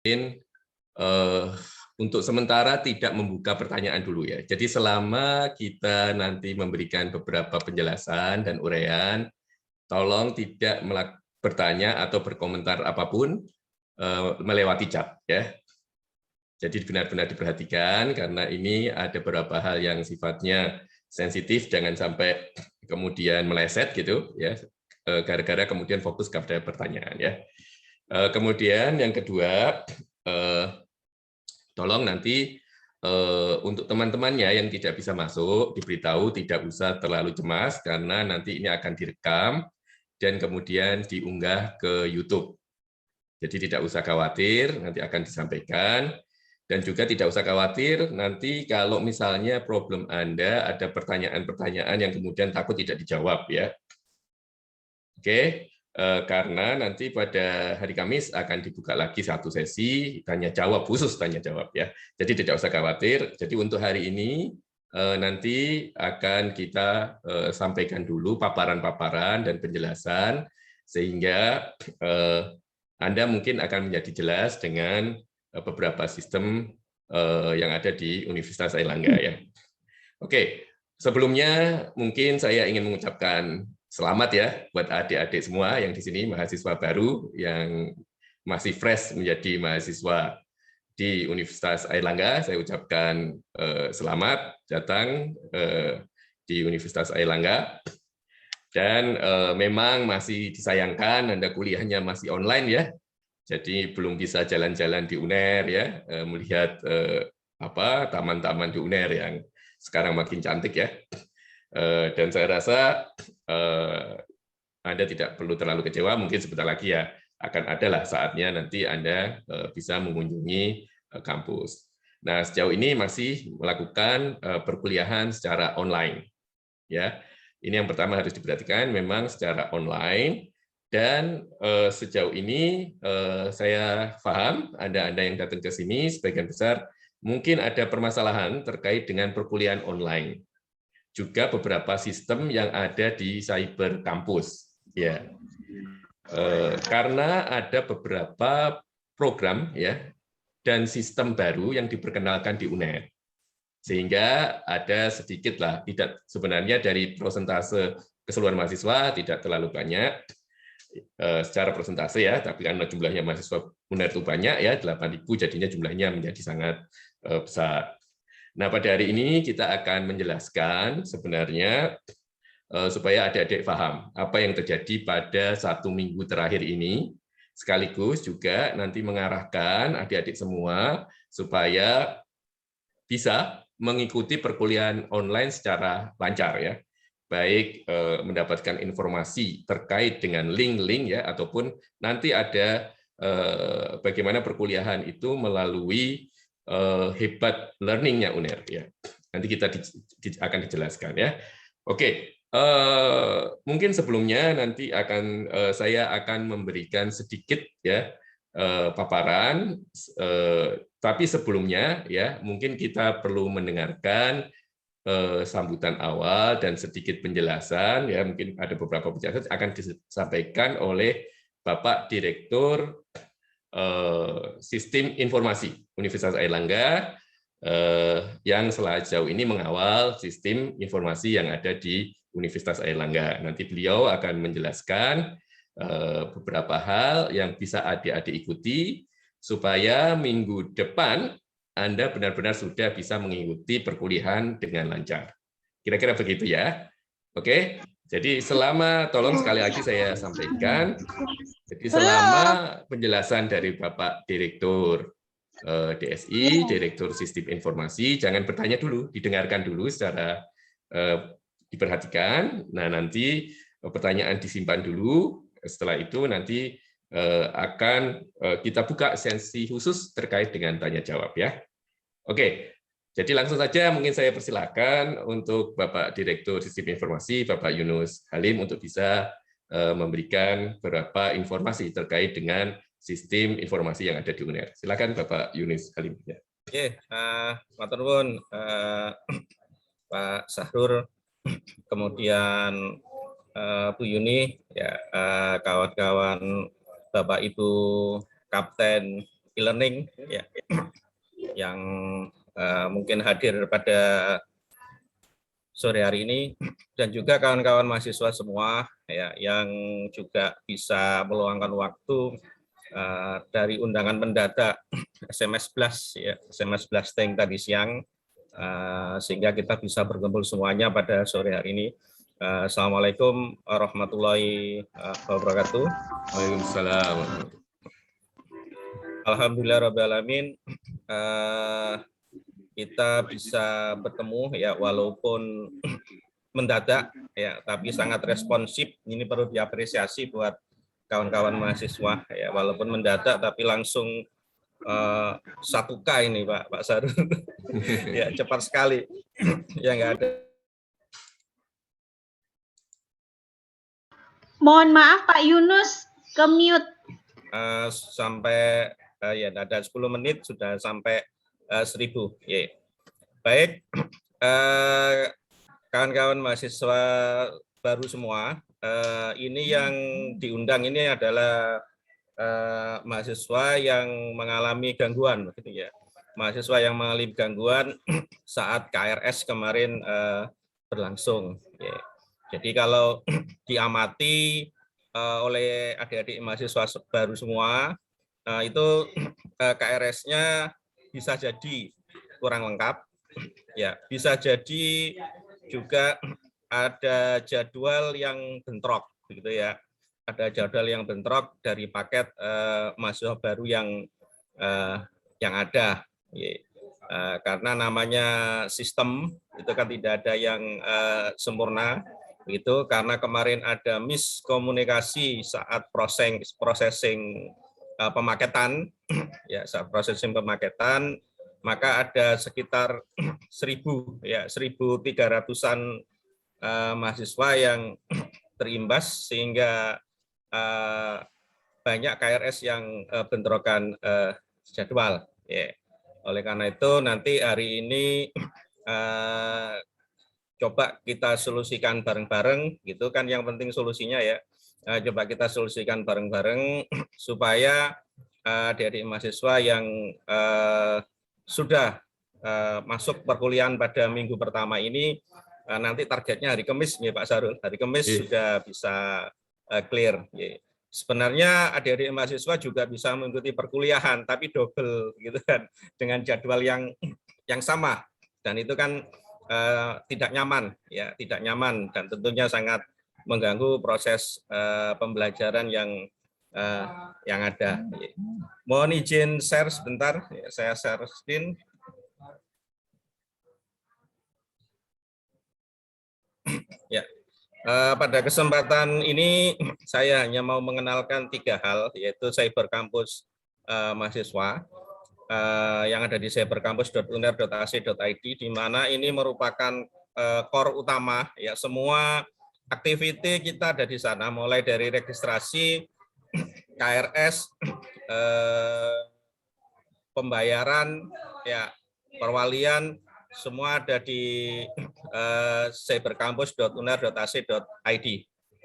eh, untuk sementara tidak membuka pertanyaan dulu ya. Jadi selama kita nanti memberikan beberapa penjelasan dan uraian, tolong tidak bertanya atau berkomentar apapun melewati chat ya. Jadi benar-benar diperhatikan karena ini ada beberapa hal yang sifatnya sensitif, jangan sampai kemudian meleset gitu ya, gara-gara kemudian fokus kepada pertanyaan ya. Kemudian yang kedua, tolong nanti untuk teman-temannya yang tidak bisa masuk, diberitahu tidak usah terlalu cemas karena nanti ini akan direkam dan kemudian diunggah ke YouTube. Jadi tidak usah khawatir, nanti akan disampaikan. Dan juga tidak usah khawatir, nanti kalau misalnya problem Anda ada pertanyaan-pertanyaan yang kemudian takut tidak dijawab ya. Oke, karena nanti pada hari Kamis akan dibuka lagi satu sesi tanya jawab, khusus tanya jawab ya. Jadi tidak usah khawatir. Jadi untuk hari ini nanti akan kita sampaikan dulu paparan-paparan dan penjelasan sehingga Anda mungkin akan menjadi jelas dengan beberapa sistem yang ada di Universitas Airlangga ya. Oke, sebelumnya mungkin saya ingin mengucapkan selamat ya buat adik-adik semua yang di sini mahasiswa baru yang masih fresh menjadi mahasiswa di Universitas Airlangga. Saya ucapkan selamat datang di Universitas Airlangga. Dan memang masih disayangkan Anda kuliahnya masih online ya. Jadi belum bisa jalan-jalan di UNER ya, melihat taman-taman di UNER yang sekarang makin cantik ya. Dan saya rasa Anda tidak perlu terlalu kecewa, mungkin sebentar lagi ya akan adalah saatnya nanti Anda bisa mengunjungi kampus. Nah, sejauh ini masih melakukan perkuliahan secara online. Ya, ini yang pertama harus diperhatikan, memang secara online. Dan sejauh ini saya paham Anda yang datang ke sini sebagian besar mungkin ada permasalahan terkait dengan perkuliahan online. Juga beberapa sistem yang ada di cyber kampus. Ya. Karena ada beberapa program ya dan sistem baru yang diperkenalkan di UNER. Sehingga ada sedikit lah, tidak sebenarnya dari persentase keseluruhan mahasiswa tidak terlalu banyak secara persentase ya, tapi karena jumlahnya mahasiswa UNER itu banyak ya, 8.000 jadinya jumlahnya menjadi sangat besar. Nah, pada hari ini kita akan menjelaskan sebenarnya supaya adik-adik paham apa yang terjadi pada 1 minggu terakhir ini, sekaligus juga nanti mengarahkan adik-adik semua supaya bisa mengikuti perkuliahan online secara lancar ya, baik mendapatkan informasi terkait dengan link-link ya, ataupun nanti ada bagaimana perkuliahan itu melalui hebat learning-nya UNER ya. Nanti kita akan dijelaskan ya. Oke, mungkin sebelumnya nanti saya akan memberikan sedikit ya paparan, tapi sebelumnya ya mungkin kita perlu mendengarkan sambutan awal dan sedikit penjelasan ya, mungkin ada beberapa penjelasan akan disampaikan oleh Bapak Direktur Sistem Informasi Universitas Airlangga yang sejauh ini mengawal sistem informasi yang ada di Universitas Airlangga. Nanti beliau akan menjelaskan beberapa hal yang bisa adik-adik ikuti supaya minggu depan Anda benar-benar sudah bisa mengikuti perkuliahan dengan lancar. Kira-kira begitu ya. Oke, jadi tolong sekali lagi saya sampaikan, jadi selama penjelasan dari Bapak Direktur DSI, Direktur Sistem Informasi, jangan bertanya dulu, didengarkan dulu secara diperhatikan. Nah, nanti pertanyaan disimpan dulu. Setelah itu nanti akan kita buka sesi khusus terkait dengan tanya jawab ya. Oke, jadi langsung saja mungkin saya persilakan untuk Bapak Direktur Sistem Informasi, Bapak Yunus Halim untuk bisa memberikan beberapa informasi terkait dengan sistem informasi yang ada di UNER. Silakan Bapak Yunus Halim. Ya. Oke, matur nuwun Pak Sahrul, kemudian Bu Yuni, ya kawan-kawan Bapak Ibu Kapten e-learning ya, yang mungkin hadir pada sore hari ini, dan juga kawan-kawan mahasiswa semua ya yang juga bisa meluangkan waktu dari undangan mendadak SMS Blast ya, SMS Blasting tadi siang, sehingga kita bisa berkumpul semuanya pada sore hari ini. Assalamualaikum warahmatullahi wabarakatuh. Waalaikumsalam. Alhamdulillahirrahmanirrahim, kita bisa bertemu ya walaupun mendadak ya, tapi sangat responsif. Ini perlu diapresiasi buat kawan-kawan mahasiswa ya, walaupun mendadak tapi langsung 1K ini Pak Sarul. Ya cepat sekali. Ya nggak ada. Mohon maaf Pak Yunus, ke mute. Sampai ya ada 10 menit sudah sampai 1000. Ya. Baik, kawan-kawan mahasiswa baru semua, ini yang diundang ini adalah mahasiswa yang mengalami gangguan, begitu ya. Mahasiswa yang mengalami gangguan saat KRS kemarin berlangsung. Ya. Jadi kalau diamati oleh adik-adik mahasiswa baru semua, itu KRS-nya bisa jadi kurang lengkap, ya bisa jadi juga ada jadwal yang bentrok, begitu ya. Ada jadwal yang bentrok dari paket mahasiswa baru yang ada, ya. Karena namanya sistem itu kan tidak ada yang sempurna. Itu karena kemarin ada miskomunikasi saat processing pemaketan, ya saat processing pemaketan, maka ada sekitar 1.300-an mahasiswa yang terimbas, sehingga banyak KRS yang bentrokan jadwal. Ya. Oleh karena itu nanti hari ini coba kita solusikan bareng-bareng, gitu kan, yang penting solusinya ya. Coba kita solusikan bareng-bareng supaya adik-adik mahasiswa yang sudah masuk perkuliahan pada minggu pertama ini, nanti targetnya hari Kamis ya Pak Sarul, hari Kamis sudah bisa clear. Sebenarnya adik-adik mahasiswa juga bisa mengikuti perkuliahan, tapi double gitu kan, dengan jadwal yang sama, dan itu kan tidak nyaman ya, tidak nyaman, dan tentunya sangat mengganggu proses pembelajaran yang ada. Mohon izin share sebentar, saya share screen. Ya, pada kesempatan ini saya hanya mau mengenalkan 3 hal, yaitu Cyber Campus mahasiswa yang ada di cybercampus.uner.ac.id, di mana ini merupakan core utama ya, semua aktiviti kita ada di sana, mulai dari registrasi, KRS, pembayaran, ya perwalian, semua ada di cybercampus.uner.ac.id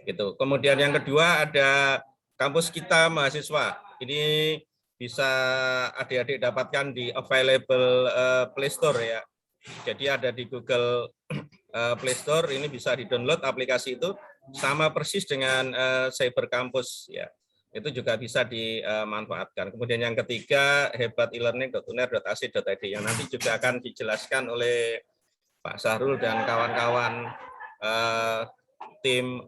gitu. Kemudian yang kedua ada kampus kita mahasiswa. Ini bisa adik-adik dapatkan di available Play Store ya. Jadi ada di Google Play Store, ini bisa di-download aplikasi itu, sama persis dengan Cyber Campus ya. Itu juga bisa dimanfaatkan. Kemudian yang ketiga, hebat-e-learning.uner.ac.id, yang nanti juga akan dijelaskan oleh Pak Sahrul dan kawan-kawan tim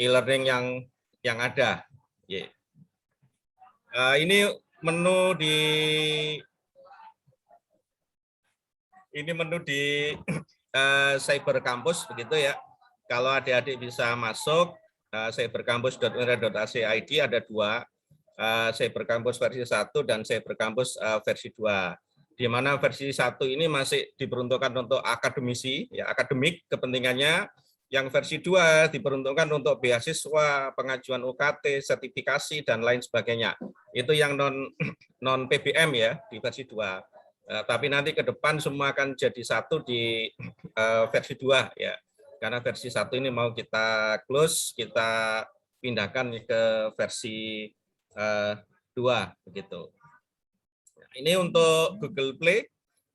e-learning yang ada. Yeah. Ini menu di Cyber Campus begitu ya. Kalau adik-adik bisa masuk cybercampus.uner.ac.id, ada 2, Cyber Campus versi 1 dan Cyber Campus versi 2. Di mana versi 1 ini masih diperuntukkan untuk akademisi, ya akademik kepentingannya. Yang versi 2 diperuntukkan untuk beasiswa, pengajuan UKT, sertifikasi, dan lain sebagainya. Itu yang non PBM ya, di versi 2. Tapi nanti ke depan semua akan jadi satu di versi 2 ya. Karena versi 1 ini mau kita close, kita pindahkan ke versi 2 begitu. ini untuk Google Play,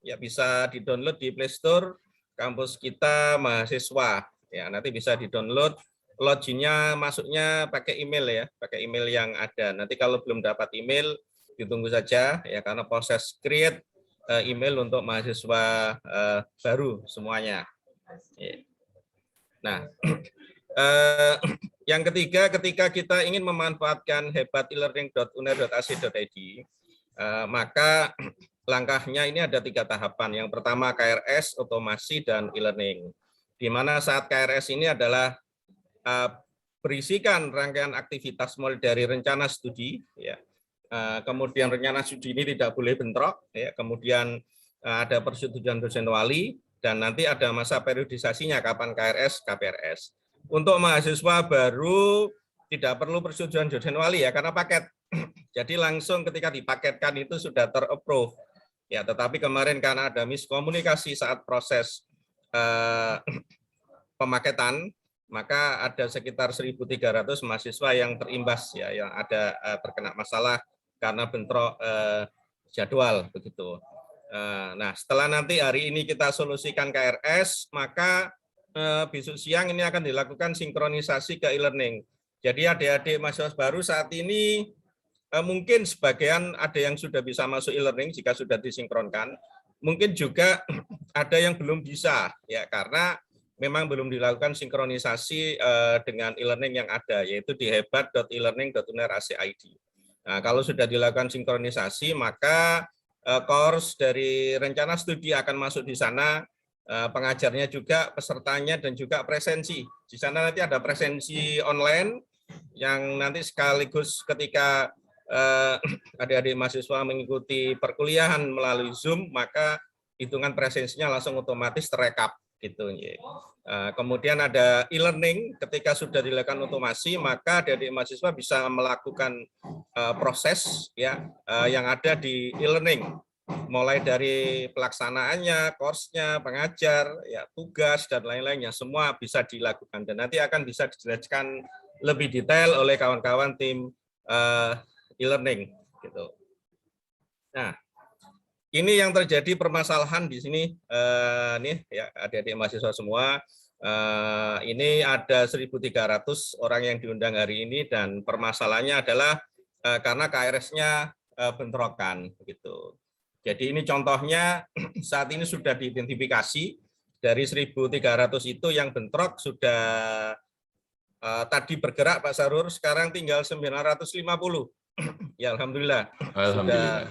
ya bisa di-download di Play Store, Kampus Kita Mahasiswa. Ya, nanti bisa di-download, loginnya masuknya pakai email ya, pakai email yang ada. Nanti kalau belum dapat email, ditunggu saja ya, karena proses create email untuk mahasiswa baru semuanya. Nah, yang ketiga, ketika kita ingin memanfaatkan hebat e-learning.uner.ac.id, maka langkahnya ini ada 3 tahapan. Yang pertama KRS, otomasi, dan e-learning. Di mana saat KRS ini adalah berisikan rangkaian aktivitas mulai dari rencana studi, ya. Kemudian rencana studi ini tidak boleh bentrok, ya. Kemudian ada persetujuan dosen wali, dan nanti ada masa periodisasinya kapan KRS, KPRS. Untuk mahasiswa baru tidak perlu persetujuan dosen wali ya, karena paket. Jadi langsung ketika dipaketkan itu sudah ter-approve. Ya, tetapi kemarin karena ada miskomunikasi saat proses pemaketan, maka ada sekitar 1.300 mahasiswa yang terimbas ya, yang ada terkena masalah karena bentrok jadwal begitu. Nah, setelah nanti hari ini kita solusikan KRS, maka besok siang ini akan dilakukan sinkronisasi ke e-learning. Jadi adik-adik mahasiswa baru saat ini mungkin sebagian ada yang sudah bisa masuk e-learning jika sudah disinkronkan. Mungkin juga ada yang belum bisa ya, karena memang belum dilakukan sinkronisasi dengan e-learning yang ada, yaitu di hebat.elearning.uner.ac.id. Nah, kalau sudah dilakukan sinkronisasi, maka course dari rencana studi akan masuk di sana, pengajarnya juga, pesertanya, dan juga presensi. Di sana nanti ada presensi online, yang nanti sekaligus ketika adik-adik mahasiswa mengikuti perkuliahan melalui Zoom, maka hitungan presensinya langsung otomatis terekap. Gitu. Kemudian ada e-learning, ketika sudah dilakukan otomasi, maka adik-adik mahasiswa bisa melakukan proses ya yang ada di e-learning, mulai dari pelaksanaannya, course-nya, pengajar, ya tugas dan lain-lainnya, semua bisa dilakukan dan nanti akan bisa dijelaskan lebih detail oleh kawan-kawan tim e-learning. Gitu. Nah, ini yang terjadi permasalahan di sini, nih ya adik-adik mahasiswa semua. Ini ada 1.300 orang yang diundang hari ini dan permasalahannya adalah karena KRS-nya bentrokan, begitu. Jadi ini contohnya saat ini sudah diidentifikasi dari 1.300 itu yang bentrok sudah tadi bergerak Pak Sarur, sekarang tinggal 950. Ya alhamdulillah. Sudah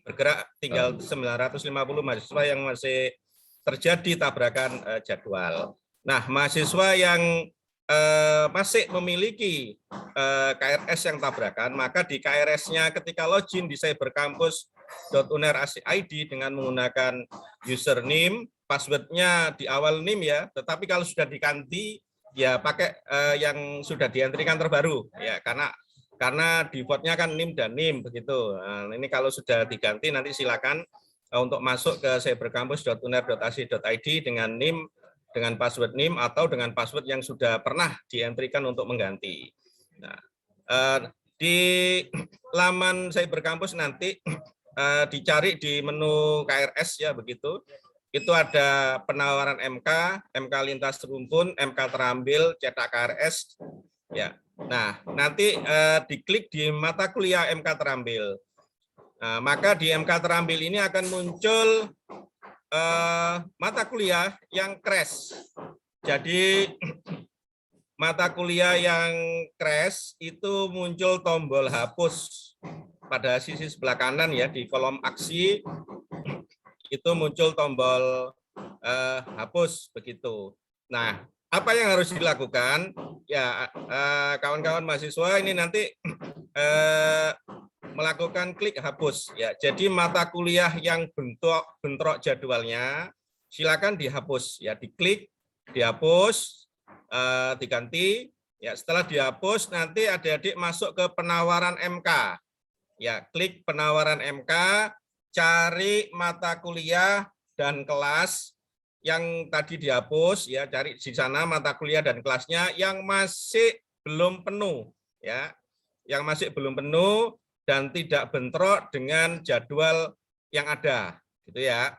bergerak tinggal 950 mahasiswa yang masih terjadi tabrakan jadwal. Nah, mahasiswa yang masih memiliki KRS yang tabrakan, maka di KRS-nya ketika login di cybercampus.uner.ac.id dengan menggunakan username, password-nya di awal NIM ya, tetapi kalau sudah diganti ya pakai yang sudah dientrikan terbaru ya, karena default-nya kan NIM dan NIM begitu. Nah, ini kalau sudah diganti nanti silakan untuk masuk ke cybercampus.uner.ac.id dengan NIM, dengan password NIM atau dengan password yang sudah pernah dientrikan untuk mengganti. Nah, di laman Cybercampus nanti dicari di menu KRS ya begitu. Itu ada penawaran MK, MK lintas rumpun, MK terambil, cetak KRS ya. Nah, nanti diklik di mata kuliah MK terambil. Nah, maka di MK terambil ini akan muncul mata kuliah yang crash. Jadi mata kuliah yang crash itu muncul tombol hapus pada sisi sebelah kanan ya, di kolom aksi itu muncul tombol hapus begitu. Nah, apa yang harus dilakukan? Ya, kawan-kawan mahasiswa ini nanti melakukan klik hapus ya. Jadi mata kuliah yang bentrok jadwalnya silakan dihapus ya, diklik, dihapus, diganti ya. Setelah dihapus nanti adik-adik masuk ke penawaran MK. Ya, klik penawaran MK, cari mata kuliah dan kelas yang tadi dihapus ya, cari di sana mata kuliah dan kelasnya yang masih belum penuh ya. Yang masih belum penuh dan tidak bentrok dengan jadwal yang ada, gitu ya.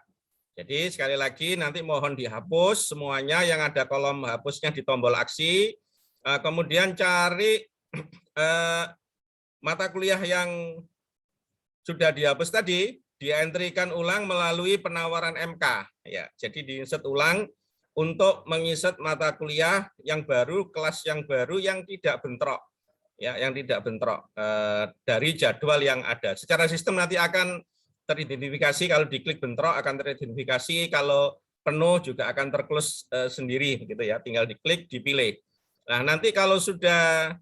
Jadi sekali lagi nanti mohon dihapus semuanya, yang ada kolom hapusnya di tombol aksi, kemudian cari mata kuliah yang sudah dihapus tadi, di-entry-kan ulang melalui penawaran MK, ya. Jadi di-insert ulang untuk menginsert mata kuliah yang baru, kelas yang baru yang tidak bentrok. Ya, yang tidak bentrok dari jadwal yang ada. Secara sistem nanti akan teridentifikasi, kalau diklik bentrok akan teridentifikasi, kalau penuh juga akan terclose sendiri gitu ya, tinggal diklik dipilih. Nah, nanti kalau sudah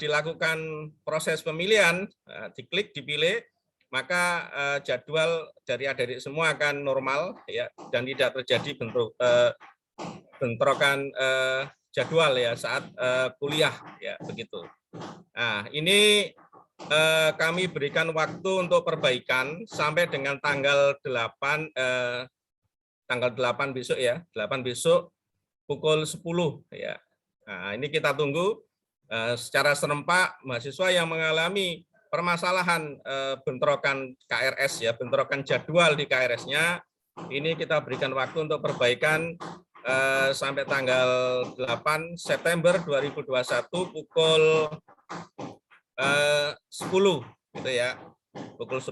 dilakukan proses pemilihan, diklik dipilih, maka jadwal dari adik-adik semua akan normal ya, dan tidak terjadi bentrokan jadwal ya saat kuliah ya, begitu. Nah, ini kami berikan waktu untuk perbaikan sampai dengan tanggal 8 besok ya, 8 besok pukul 10 ya. Nah, ini kita tunggu secara serempak mahasiswa yang mengalami permasalahan bentrokan KRS ya, bentrokan jadwal di KRS-nya, ini kita berikan waktu untuk perbaikan sampai tanggal 8 September 2021 pukul 10 gitu ya, pukul 10.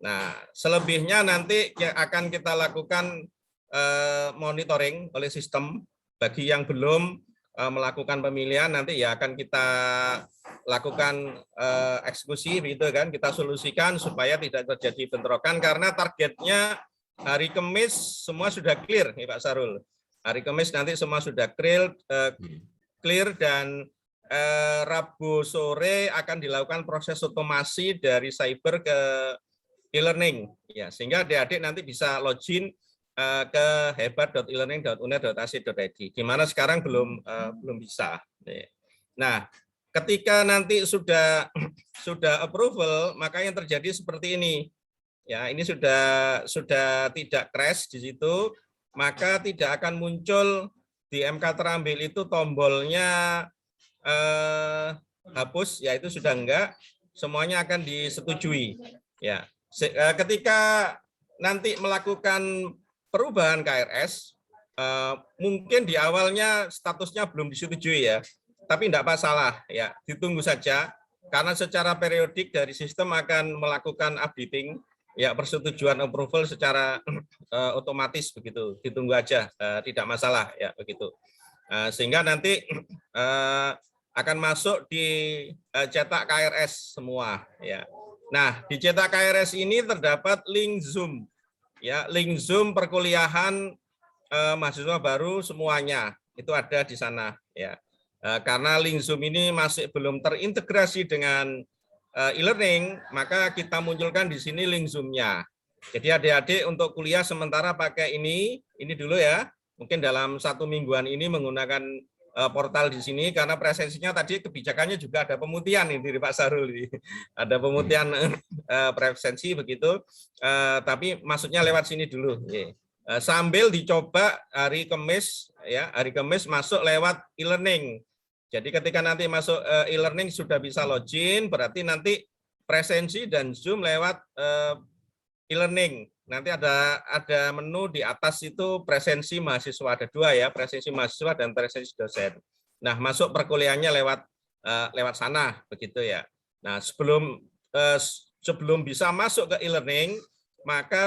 Nah, selebihnya nanti akan kita lakukan monitoring oleh sistem. Bagi yang belum melakukan pemilihan, nanti ya akan kita lakukan eksekusi gitu kan, kita solusikan supaya tidak terjadi bentrokan, karena targetnya hari Kamis semua sudah clear nih Pak Sarul. Hari Kamis nanti semua sudah clear dan Rabu sore akan dilakukan proses otomasi dari cyber ke e-learning ya, sehingga adik-adik nanti bisa login ke hebat.elearning.uner.ac.id, di mana sekarang belum bisa. Nah, ketika nanti sudah approval, maka yang terjadi seperti ini. Ya, ini sudah tidak crash di situ, maka tidak akan muncul di MK terambil itu tombolnya hapus, ya itu sudah enggak, semuanya akan disetujui. Ya, ketika nanti melakukan perubahan KRS, mungkin di awalnya statusnya belum disetujui ya, tapi enggak masalah ya, ditunggu saja, karena secara periodik dari sistem akan melakukan updating. Ya, persetujuan approval secara otomatis begitu, ditunggu aja, tidak masalah ya begitu, sehingga nanti akan masuk di cetak KRS semua ya. Nah, di cetak KRS ini terdapat link Zoom ya, link Zoom perkuliahan mahasiswa baru semuanya itu ada di sana ya, karena link Zoom ini masih belum terintegrasi dengan e-learning, maka kita munculkan di sini link Zoom-nya. Jadi adik-adik untuk kuliah sementara pakai ini dulu ya. Mungkin dalam 1 mingguan ini menggunakan portal di sini, karena presensinya tadi kebijakannya juga ada pemutihan ini dari Pak Sarul. Ada pemutihan presensi begitu, tapi maksudnya lewat sini dulu. Sambil dicoba hari Kamis ya, hari Kamis masuk lewat e-learning. Jadi ketika nanti masuk e-learning sudah bisa login, berarti nanti presensi dan Zoom lewat e-learning. Nanti ada menu di atas itu presensi mahasiswa, ada 2 ya, presensi mahasiswa dan presensi dosen. Nah, masuk perkuliahannya lewat sana begitu ya. Nah, sebelum bisa masuk ke e-learning, maka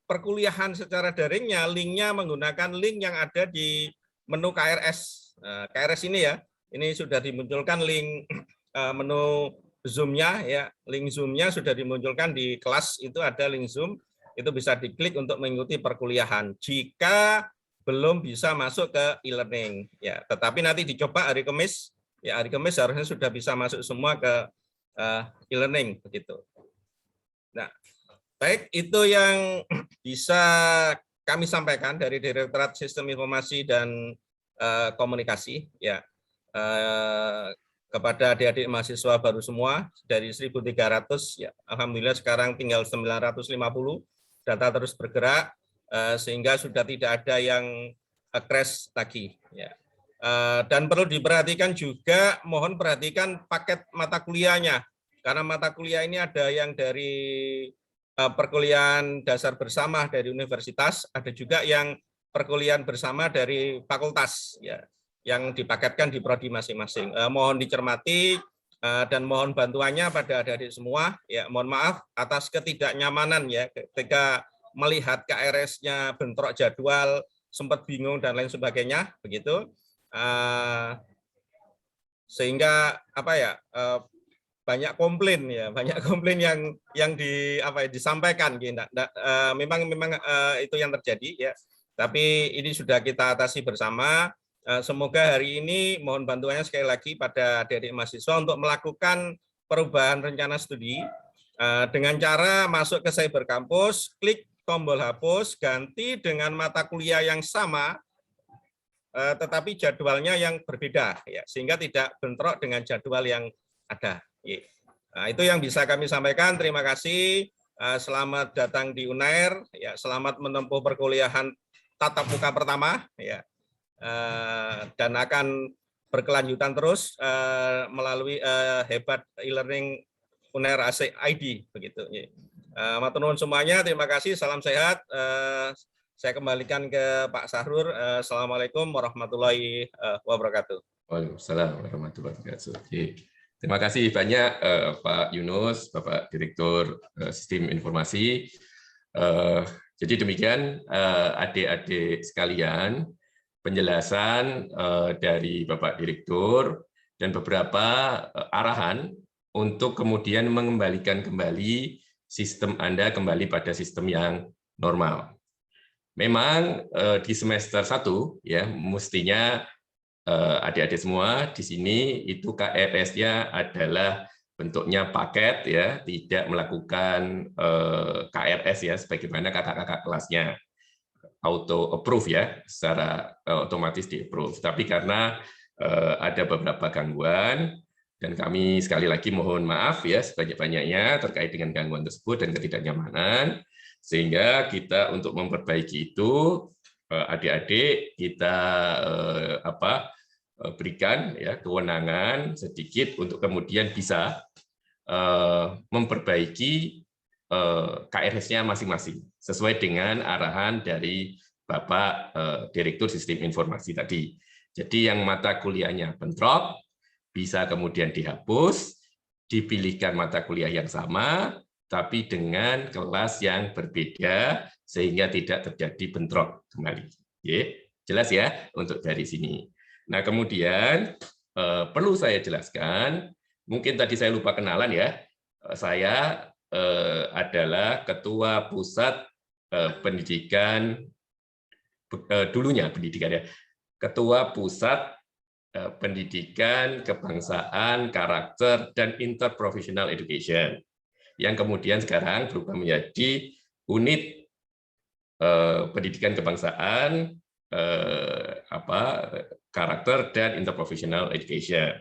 perkuliahan secara daringnya linknya menggunakan link yang ada di menu KRS. KRS ini ya, ini sudah dimunculkan link menu Zoom-nya ya, link Zoom-nya sudah dimunculkan di kelas, itu ada link Zoom, itu bisa diklik untuk mengikuti perkuliahan jika belum bisa masuk ke e-learning ya. Tetapi nanti dicoba hari Kamis ya, hari Kamis harusnya sudah bisa masuk semua ke e-learning begitu. Nah, baik, itu yang bisa kami sampaikan dari Direktorat Sistem Informasi dan Komunikasi ya, kepada adik-adik mahasiswa baru semua dari 1.300 ya, alhamdulillah sekarang tinggal 950, data terus bergerak sehingga sudah tidak ada yang crash lagi ya. Dan perlu diperhatikan juga, mohon perhatikan paket mata kuliahnya. karena mata kuliah ini ada yang dari perkuliahan dasar bersama dari universitas, ada juga yang perkuliahan bersama dari fakultas, ya, yang dipaketkan di prodi masing-masing. Mohon dicermati dan mohon bantuannya pada adik-adik semua. Ya, mohon maaf atas ketidaknyamanan ya ketika melihat KRS-nya bentrok jadwal, sempat bingung dan lain sebagainya, begitu. Sehingga apa ya? Banyak komplain ya, banyak komplain yang disampaikan. Memang itu yang terjadi ya. Tapi ini sudah kita atasi bersama. Semoga hari ini mohon bantuannya sekali lagi pada adik-adik mahasiswa untuk melakukan perubahan rencana studi dengan cara masuk ke Cyber Campus, klik tombol hapus, ganti dengan mata kuliah yang sama, tetapi jadwalnya yang berbeda, ya, sehingga tidak bentrok dengan jadwal yang ada. Nah, itu yang bisa kami sampaikan. Terima kasih. Selamat datang di UNAIR. Ya, selamat menempuh perkuliahan tatap muka pertama. Ya, dan akan berkelanjutan terus melalui hebat e-learning UNAIR ID. Begitu. Matur nuwun semuanya. Terima kasih. Salam sehat. Saya kembalikan ke Pak Sahrur. Assalamualaikum warahmatullahi wabarakatuh. Waalaikumsalam warahmatullahi wabarakatuh. Terima kasih banyak Pak Yunus, Bapak Direktur Sistem Informasi. Jadi demikian adik-adik sekalian, penjelasan dari Bapak Direktur dan beberapa arahan untuk kemudian mengembalikan kembali sistem Anda kembali pada sistem yang normal. Memang di semester 1 ya mestinya adik-adik semua di sini itu KRS-nya adalah bentuknya paket ya, tidak melakukan KRS ya sebagaimana kakak-kakak kelasnya auto approve ya, secara otomatis di approve. Tapi karena ada beberapa gangguan dan kami sekali lagi mohon maaf ya sebanyak-banyaknya terkait dengan gangguan tersebut dan ketidaknyamanan, sehingga kita untuk memperbaiki itu adik-adik kita berikan ya kewenangan sedikit untuk kemudian bisa memperbaiki KRS-nya masing-masing sesuai dengan arahan dari Bapak Direktur Sistem Informasi tadi. Jadi yang mata kuliahnya bentrok bisa kemudian dihapus, dipilihkan mata kuliah yang sama, tapi dengan kelas yang berbeda sehingga tidak terjadi bentrok kembali. Jelas ya untuk dari sini. Nah kemudian perlu saya jelaskan, mungkin tadi saya lupa kenalan ya, saya adalah Ketua Pusat Pendidikan, dulunya pendidikan ya, Ketua Pusat Pendidikan, Kebangsaan, Karakter, dan Interprofessional Education, yang kemudian sekarang berubah menjadi Unit Pendidikan Kebangsaan, Karakter, dan Interprofessional Education.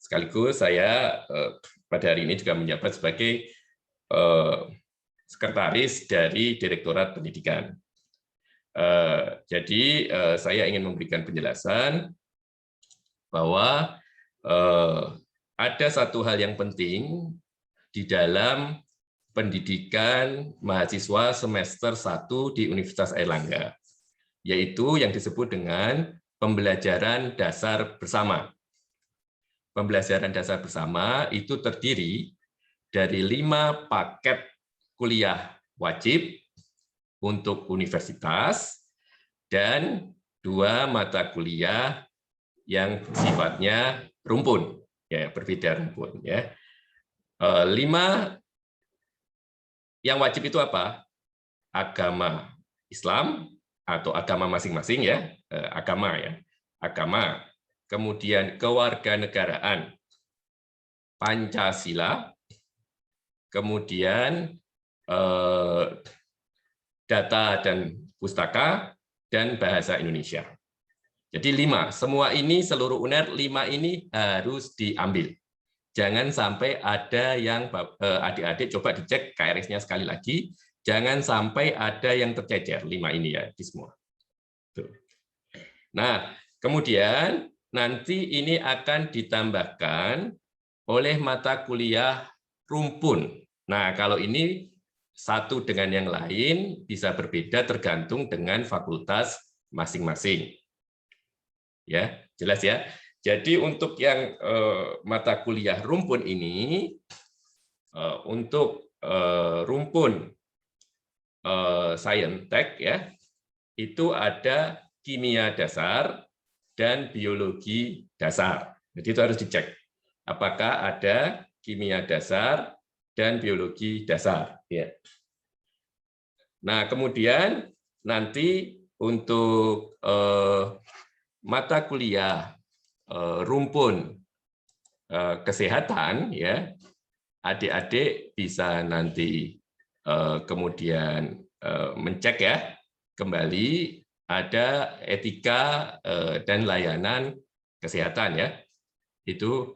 Sekaligus saya pada hari ini juga menjabat sebagai sekretaris dari Direktorat Pendidikan. Jadi saya ingin memberikan penjelasan bahwa ada satu hal yang penting di dalam pendidikan mahasiswa semester 1 di Universitas Airlangga, yaitu yang disebut dengan pembelajaran dasar bersama. Pembelajaran dasar bersama itu terdiri dari 5 paket kuliah wajib untuk universitas dan 2 mata kuliah yang sifatnya rumpun, ya berbeda rumpun. Ya. 5 yang wajib itu apa? Agama Islam atau agama masing-masing ya, agama ya, agama. Kemudian kewarganegaraan, Pancasila, kemudian data dan pustaka, dan bahasa Indonesia. Jadi 5, semua ini seluruh UNER 5 ini harus diambil. Jangan sampai ada yang adik-adik coba dicek KRS-nya sekali lagi, jangan sampai ada yang tercecer 5 ini ya di semua. Tuh. Nah, kemudian nanti ini akan ditambahkan oleh mata kuliah rumpun. Nah, kalau ini satu dengan yang lain bisa berbeda tergantung dengan fakultas masing-masing. Ya, jelas ya. Jadi untuk yang mata kuliah rumpun ini, untuk rumpun Saintek ya, itu ada kimia dasar dan biologi dasar. Jadi itu harus dicek apakah ada kimia dasar dan biologi dasar. Ya. Nah, kemudian nanti untuk mata kuliah rumpun kesehatan, ya, adik-adik bisa nanti kemudian mencek ya kembali ada etika dan layanan kesehatan ya, itu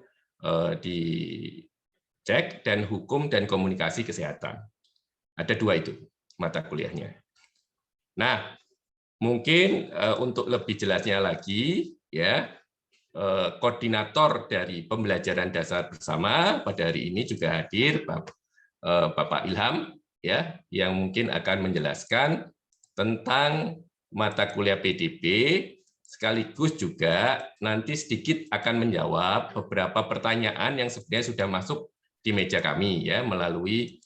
dicek, dan hukum dan komunikasi kesehatan. Ada dua itu mata kuliahnya. Nah, mungkin untuk lebih jelasnya lagi ya, koordinator dari pembelajaran dasar bersama pada hari ini juga hadir, Bapak Ilham ya, yang mungkin akan menjelaskan tentang mata kuliah PDB, sekaligus juga nanti sedikit akan menjawab beberapa pertanyaan yang sebenarnya sudah masuk di meja kami ya, melalui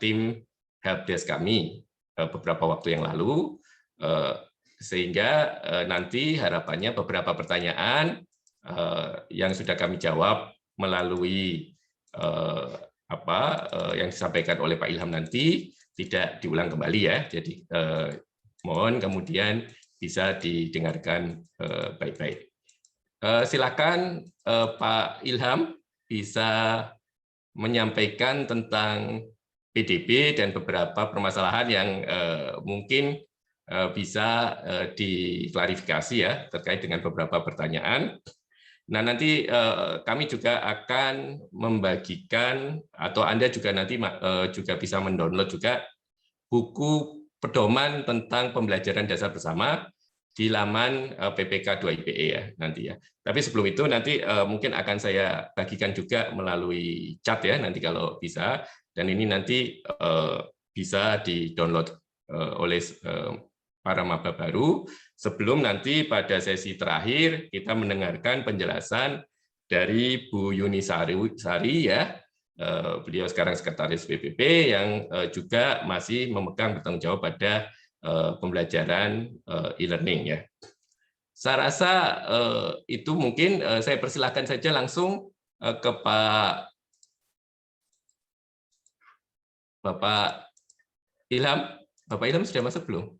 tim helpdesk kami beberapa waktu yang lalu, sehingga nanti harapannya beberapa pertanyaan yang sudah kami jawab melalui yang disampaikan oleh Pak Ilham nanti tidak diulang kembali ya. Jadi mohon kemudian bisa didengarkan baik-baik. Silakan Pak Ilham bisa menyampaikan tentang PDB dan beberapa permasalahan yang mungkin bisa diklarifikasi ya terkait dengan beberapa pertanyaan. Nah, nanti kami juga akan membagikan, atau Anda juga nanti juga bisa mendownload juga buku pedoman tentang pembelajaran dasar bersama di laman PPK 2 IPE ya nanti ya. Tapi sebelum itu nanti mungkin akan saya bagikan juga melalui chat ya nanti kalau bisa, dan ini nanti bisa di-download oleh para maba baru, sebelum nanti pada sesi terakhir kita mendengarkan penjelasan dari Bu Yuni Sari ya, beliau sekarang sekretaris PBB yang juga masih memegang bertanggung jawab pada pembelajaran e-learning ya. Saya rasa itu mungkin saya persilahkan saja langsung ke Bapak Ilham. Bapak Ilham sudah masuk belum?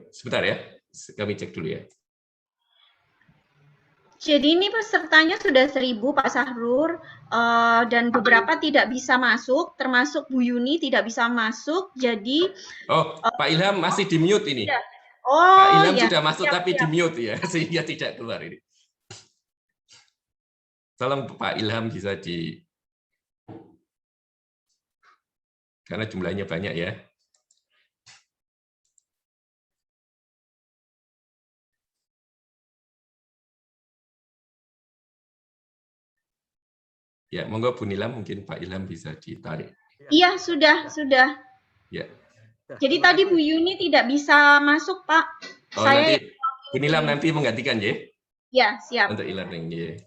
Sebentar ya, kami cek dulu ya. Jadi ini pesertanya sudah 1.000 Pak Sahrur, dan beberapa tidak bisa masuk, termasuk Bu Yuni tidak bisa masuk. Jadi Pak Ilham masih di mute ini. Oh, Pak Ilham ya, sudah masuk siap, tapi siap. di mute ya, sehingga tidak keluar ini. Tolong Pak Ilham bisa karena jumlahnya banyak ya. Ya, monggo Bu Nilam, mungkin Pak Ilham bisa ditarik. Iya, sudah. Ya. Jadi tadi Bu Yuni tidak bisa masuk, Pak. Nanti Bu Nilam nanti menggantikan ya? Ya, siap. Untuk e-learning ya.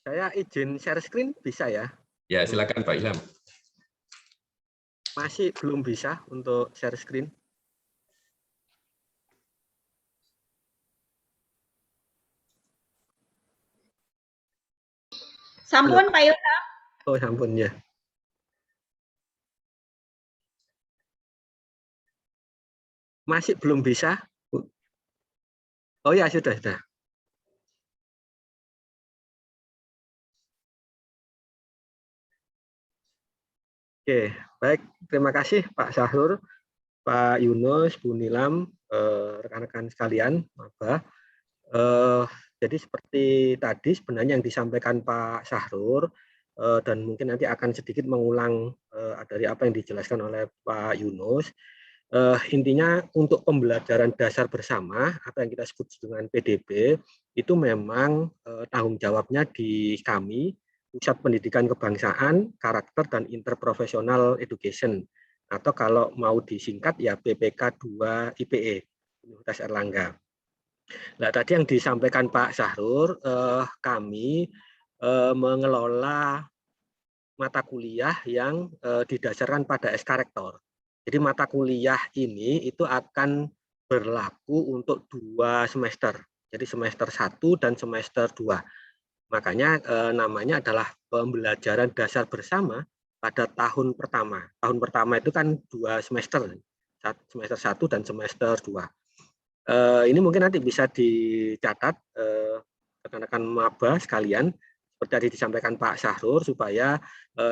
Saya izin share screen bisa ya? Ya, silakan Pak Ilham. Masih belum bisa untuk share screen. Sampun Pak Ilham. Oh, ampun ya. Masih belum bisa. Oh ya, sudah. Oke, baik. Terima kasih Pak Sahrur, Pak Yunus, Bu Nilam, rekan-rekan sekalian, maba. Jadi seperti tadi sebenarnya yang disampaikan Pak Sahrur, dan mungkin nanti akan sedikit mengulang dari apa yang dijelaskan oleh Pak Yunus. Intinya untuk pembelajaran dasar bersama atau yang kita sebut dengan PDB itu memang tanggung jawabnya di kami, Pusat Pendidikan Kebangsaan, Karakter dan Interprofessional Education, atau kalau mau disingkat ya PPK 2 IPE, Universitas Erlangga. Nah, tadi yang disampaikan Pak Sahrur, kami mengelola mata kuliah yang didasarkan pada SK Rektor. Jadi mata kuliah ini itu akan berlaku untuk 2 semester. Jadi semester 1 dan semester 2. Makanya namanya adalah pembelajaran dasar bersama pada tahun pertama. Tahun pertama itu kan 2 semester. Semester 1 dan semester 2. Ini mungkin nanti bisa dicatat rekan-rekan maba sekalian seperti tadi disampaikan Pak Sahrur, supaya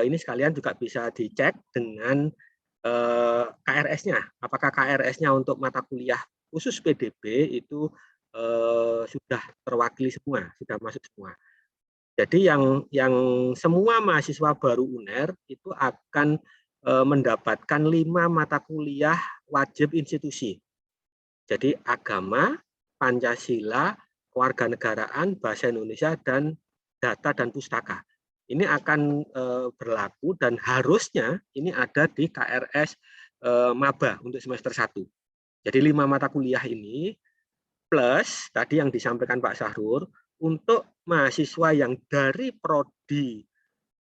ini sekalian juga bisa dicek dengan KRS-nya. Apakah KRS-nya untuk mata kuliah khusus PDB itu sudah terwakili semua, sudah masuk semua. Jadi yang semua mahasiswa baru UNER itu akan mendapatkan 5 mata kuliah wajib institusi. Jadi agama, Pancasila, kewarganegaraan, bahasa Indonesia, dan data dan pustaka. Ini akan berlaku dan harusnya ini ada di KRS maba untuk semester 1. Jadi 5 mata kuliah ini plus tadi yang disampaikan Pak Sahrur, untuk mahasiswa yang dari prodi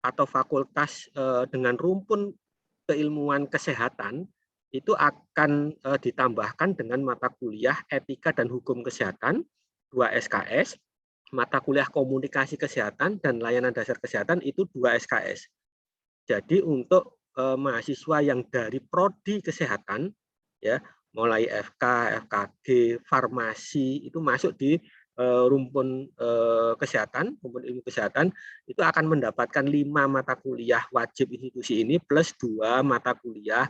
atau fakultas dengan rumpun keilmuan kesehatan itu akan ditambahkan dengan mata kuliah etika dan hukum kesehatan 2 SKS, mata kuliah komunikasi kesehatan dan layanan dasar kesehatan itu 2 SKS. Jadi untuk mahasiswa yang dari prodi kesehatan ya, mulai FK, FKG, farmasi itu masuk di rumpun kesehatan, rumpun ilmu kesehatan, itu akan mendapatkan 5 mata kuliah wajib institusi ini plus 2 mata kuliah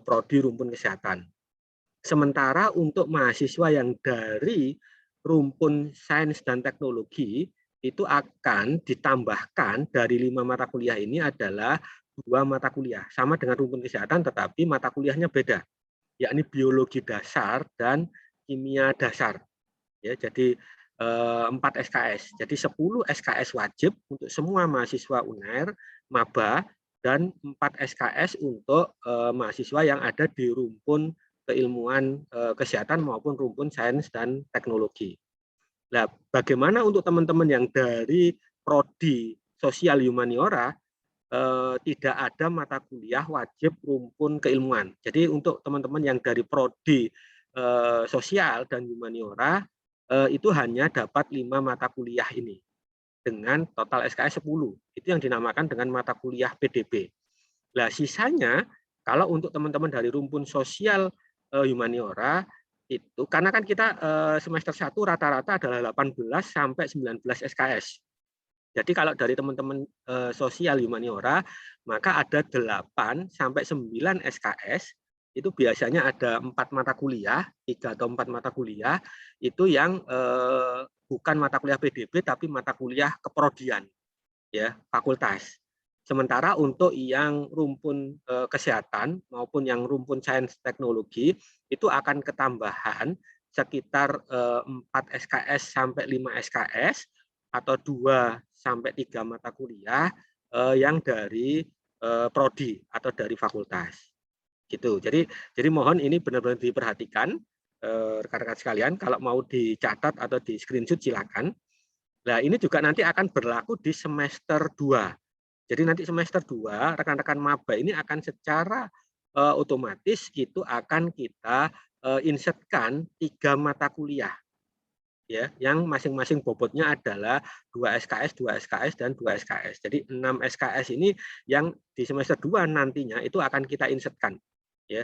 prodi rumpun kesehatan. Sementara untuk mahasiswa yang dari rumpun sains dan teknologi itu akan ditambahkan dari 5 mata kuliah ini adalah 2 mata kuliah sama dengan rumpun kesehatan, tetapi mata kuliahnya beda, yakni biologi dasar dan kimia dasar. Ya, jadi 4 SKS. Jadi 10 SKS wajib untuk semua mahasiswa UNER, maba, dan 4 SKS untuk mahasiswa yang ada di rumpun keilmuan kesehatan maupun rumpun sains dan teknologi. Nah, bagaimana untuk teman-teman yang dari prodi sosial humaniora tidak ada mata kuliah wajib rumpun keilmuan. Jadi untuk teman-teman yang dari prodi sosial dan humaniora itu hanya dapat 5 mata kuliah ini dengan total SKS 10. Itu yang dinamakan dengan mata kuliah PDB. Nah, sisanya kalau untuk teman-teman dari rumpun sosial humaniora itu karena kan kita semester 1 rata-rata adalah 18 sampai 19 SKS. Jadi kalau dari teman-teman sosial humaniora maka ada 8 sampai 9 SKS. Itu biasanya ada 4 mata kuliah, 3 atau 4 mata kuliah itu yang bukan mata kuliah PDB tapi mata kuliah keprodian ya, fakultas. Sementara untuk yang rumpun kesehatan maupun yang rumpun sains teknologi itu akan ketambahan sekitar 4 SKS sampai 5 SKS atau 2 sampai 3 mata kuliah yang dari prodi atau dari fakultas. Gitu. Jadi mohon ini benar-benar diperhatikan rekan-rekan sekalian, kalau mau dicatat atau di screenshot silakan. Nah, ini juga nanti akan berlaku di semester 2. Jadi nanti semester 2 rekan-rekan maba ini akan secara otomatis itu akan kita insertkan 3 mata kuliah ya, yang masing-masing bobotnya adalah 2 SKS, 2 SKS dan 2 SKS. Jadi 6 SKS ini yang di semester 2 nantinya itu akan kita insertkan ya.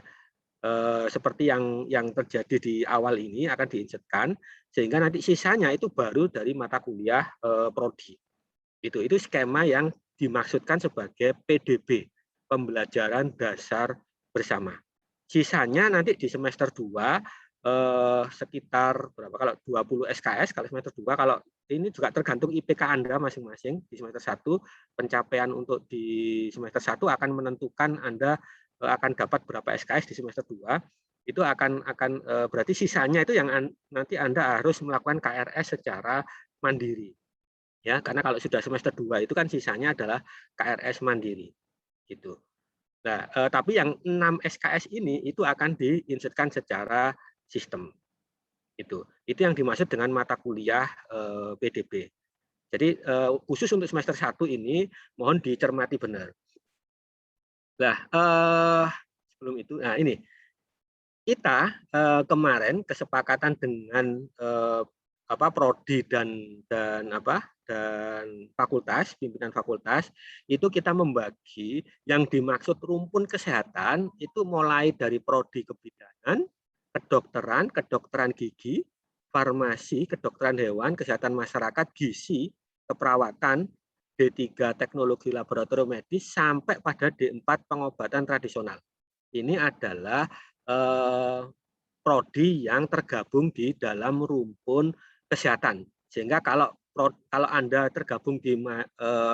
Seperti yang terjadi di awal ini akan diinsertkan sehingga nanti sisanya itu baru dari mata kuliah prodi. Itu skema yang dimaksudkan sebagai PDB, pembelajaran dasar bersama. Sisanya nanti di semester 2 sekitar berapa, kalau 20 SKS kalau semester 2, kalau ini juga tergantung IPK Anda masing-masing. Di semester 1 pencapaian untuk di semester 1 akan menentukan Anda akan dapat berapa SKS di semester 2, itu akan berarti sisanya itu yang nanti Anda harus melakukan KRS secara mandiri. Ya, karena kalau sudah semester 2 itu kan sisanya adalah KRS mandiri. Gitu. Nah, tapi yang 6 SKS ini itu akan diinsertkan secara sistem. Itu yang dimaksud dengan mata kuliah PDB. Jadi khusus untuk semester 1 ini mohon dicermati benar. Nah, sebelum itu, nah ini kita kemarin kesepakatan dengan prodi dan fakultas, pimpinan fakultas, itu kita membagi yang dimaksud rumpun kesehatan itu mulai dari prodi kebidanan, kedokteran gigi, farmasi, kedokteran hewan, kesehatan masyarakat, gizi, keperawatan, D3 teknologi laboratorium medis, sampai pada D4 pengobatan tradisional. Ini adalah prodi yang tergabung di dalam rumpun kesehatan. Sehingga kalau Anda tergabung di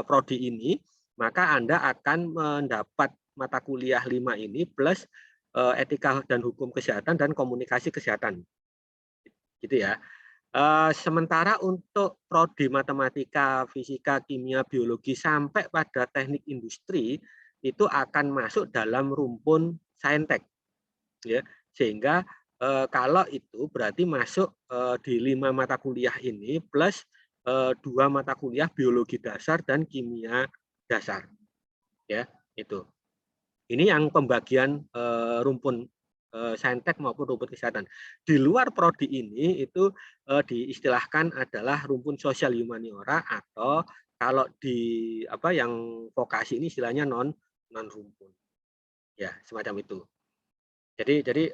prodi ini, maka Anda akan mendapat mata kuliah 5 ini plus etika dan hukum kesehatan dan komunikasi kesehatan. Gitu ya. Sementara untuk prodi matematika, fisika, kimia, biologi sampai pada teknik industri itu akan masuk dalam rumpun saintek. Ya, sehingga kalau itu berarti masuk di 5 mata kuliah ini plus 2 mata kuliah biologi dasar dan kimia dasar. Ya, itu. Ini yang pembagian rumpun saintek maupun rumpun kesehatan. Di luar prodi ini itu diistilahkan adalah rumpun sosial humaniora, atau kalau di yang vokasi ini istilahnya non rumpun. Ya, semacam itu. Jadi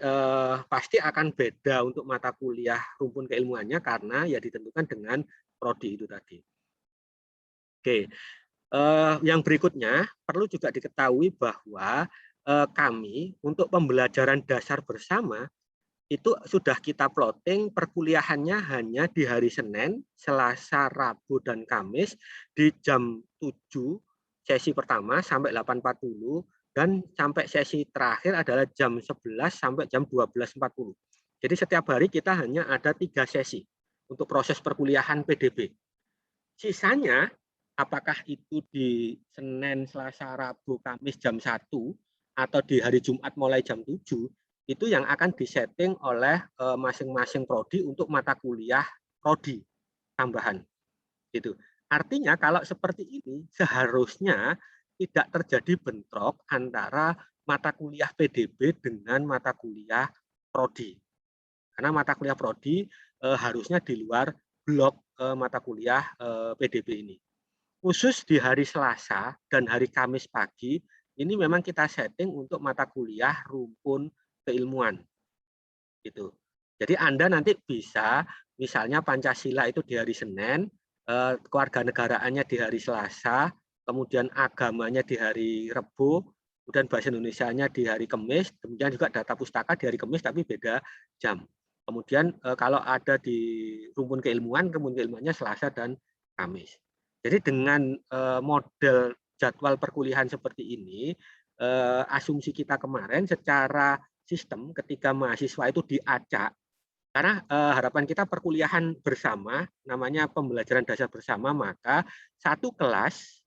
pasti akan beda untuk mata kuliah rumpun keilmuannya karena ya ditentukan dengan prodi itu tadi. Oke. Yang berikutnya perlu juga diketahui bahwa kami untuk pembelajaran dasar bersama itu sudah kita plotting perkuliahannya hanya di hari Senin, Selasa, Rabu, dan Kamis di jam 7 sesi pertama sampai 8.40 dan sampai sesi terakhir adalah jam 11 sampai jam 12.40. Jadi setiap hari kita hanya ada 3 sesi untuk proses perkuliahan PDB. Sisanya apakah itu di Senin, Selasa, Rabu, Kamis jam 1 atau di hari Jumat mulai jam 7, itu yang akan disetting oleh masing-masing prodi untuk mata kuliah prodi tambahan. Gitu. Artinya kalau seperti ini seharusnya tidak terjadi bentrok antara mata kuliah PDB dengan mata kuliah prodi. Karena mata kuliah prodi harusnya di luar blok mata kuliah PDB ini. Khusus di hari Selasa dan hari Kamis pagi, ini memang kita setting untuk mata kuliah rumpun keilmuan. Gitu. Jadi Anda nanti bisa, misalnya Pancasila itu di hari Senin, kewarganegaraannya di hari Selasa, kemudian agamanya di hari Rabu, kemudian bahasa Indonesianya di hari Kamis, kemudian juga data pustaka di hari Kamis tapi beda jam. Kemudian kalau ada di rumpun keilmuannya Selasa dan Kamis. Jadi dengan model jadwal perkuliahan seperti ini, asumsi kita kemarin secara sistem ketika mahasiswa itu diacak, karena harapan kita perkuliahan bersama, namanya pembelajaran dasar bersama, maka satu kelas,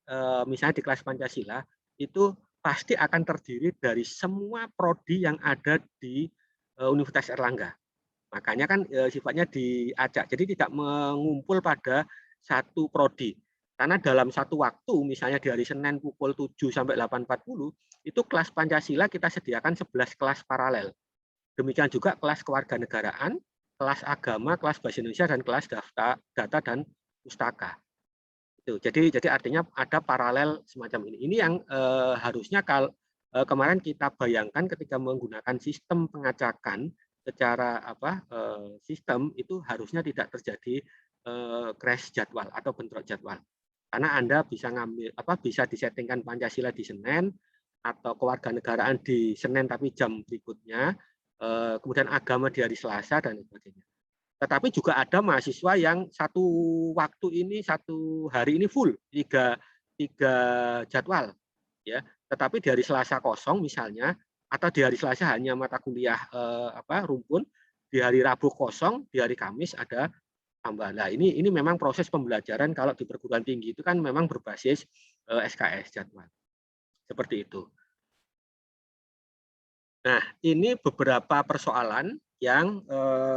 misalnya di kelas Pancasila, itu pasti akan terdiri dari semua prodi yang ada di Universitas Erlangga. Makanya kan sifatnya diacak, jadi tidak mengumpul pada satu prodi. Karena dalam satu waktu, misalnya di hari Senin pukul 7 sampai 8.40, itu kelas Pancasila kita sediakan 11 kelas paralel. Demikian juga kelas kewarganegaraan, kelas agama, kelas bahasa Indonesia, dan kelas data dan pustaka. Jadi artinya ada paralel semacam ini. Ini yang harusnya kalau kemarin kita bayangkan ketika menggunakan sistem pengacakan secara sistem itu harusnya tidak terjadi crash jadwal atau bentrok jadwal. Karena Anda bisa bisa disettingkan Pancasila di Senin atau kewarganegaraan di Senin tapi jam berikutnya, kemudian agama di hari Selasa dan sebagainya. Tetapi juga ada mahasiswa yang satu hari ini full tiga jadwal, ya. Tetapi di hari Selasa kosong misalnya, atau di hari Selasa hanya mata kuliah rumpun, di hari Rabu kosong, di hari Kamis ada tambahan. Nah, ini memang proses pembelajaran kalau di perguruan tinggi itu kan memang berbasis SKS jadwal. Seperti itu. Nah, ini beberapa persoalan yang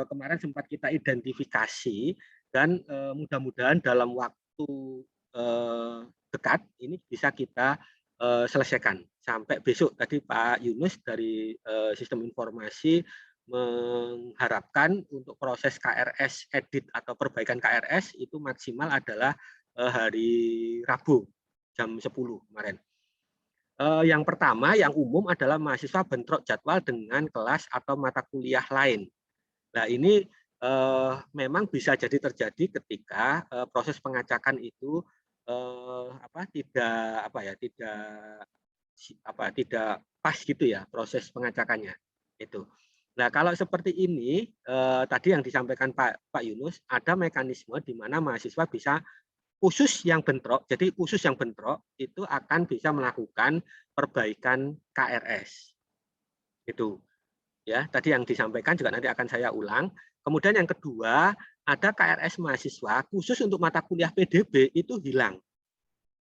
kemarin sempat kita identifikasi dan mudah-mudahan dalam waktu dekat ini bisa kita selesaikan sampai besok. Tadi Pak Yunus dari Sistem Informasi mengharapkan untuk proses KRS edit atau perbaikan KRS itu maksimal adalah hari Rabu jam 10 kemarin. Yang pertama, yang umum adalah mahasiswa bentrok jadwal dengan kelas atau mata kuliah lain. Nah, ini memang bisa jadi terjadi ketika proses pengacakan itu tidak pas gitu ya proses pengacakannya itu. Nah, kalau seperti ini tadi yang disampaikan Pak Yunus, ada mekanisme di mana mahasiswa bisa khusus yang bentrok, jadi khusus yang bentrok itu akan bisa melakukan perbaikan KRS. Itu ya, tadi yang disampaikan juga nanti akan saya ulang. Kemudian yang kedua, ada KRS mahasiswa khusus untuk mata kuliah PDB itu hilang.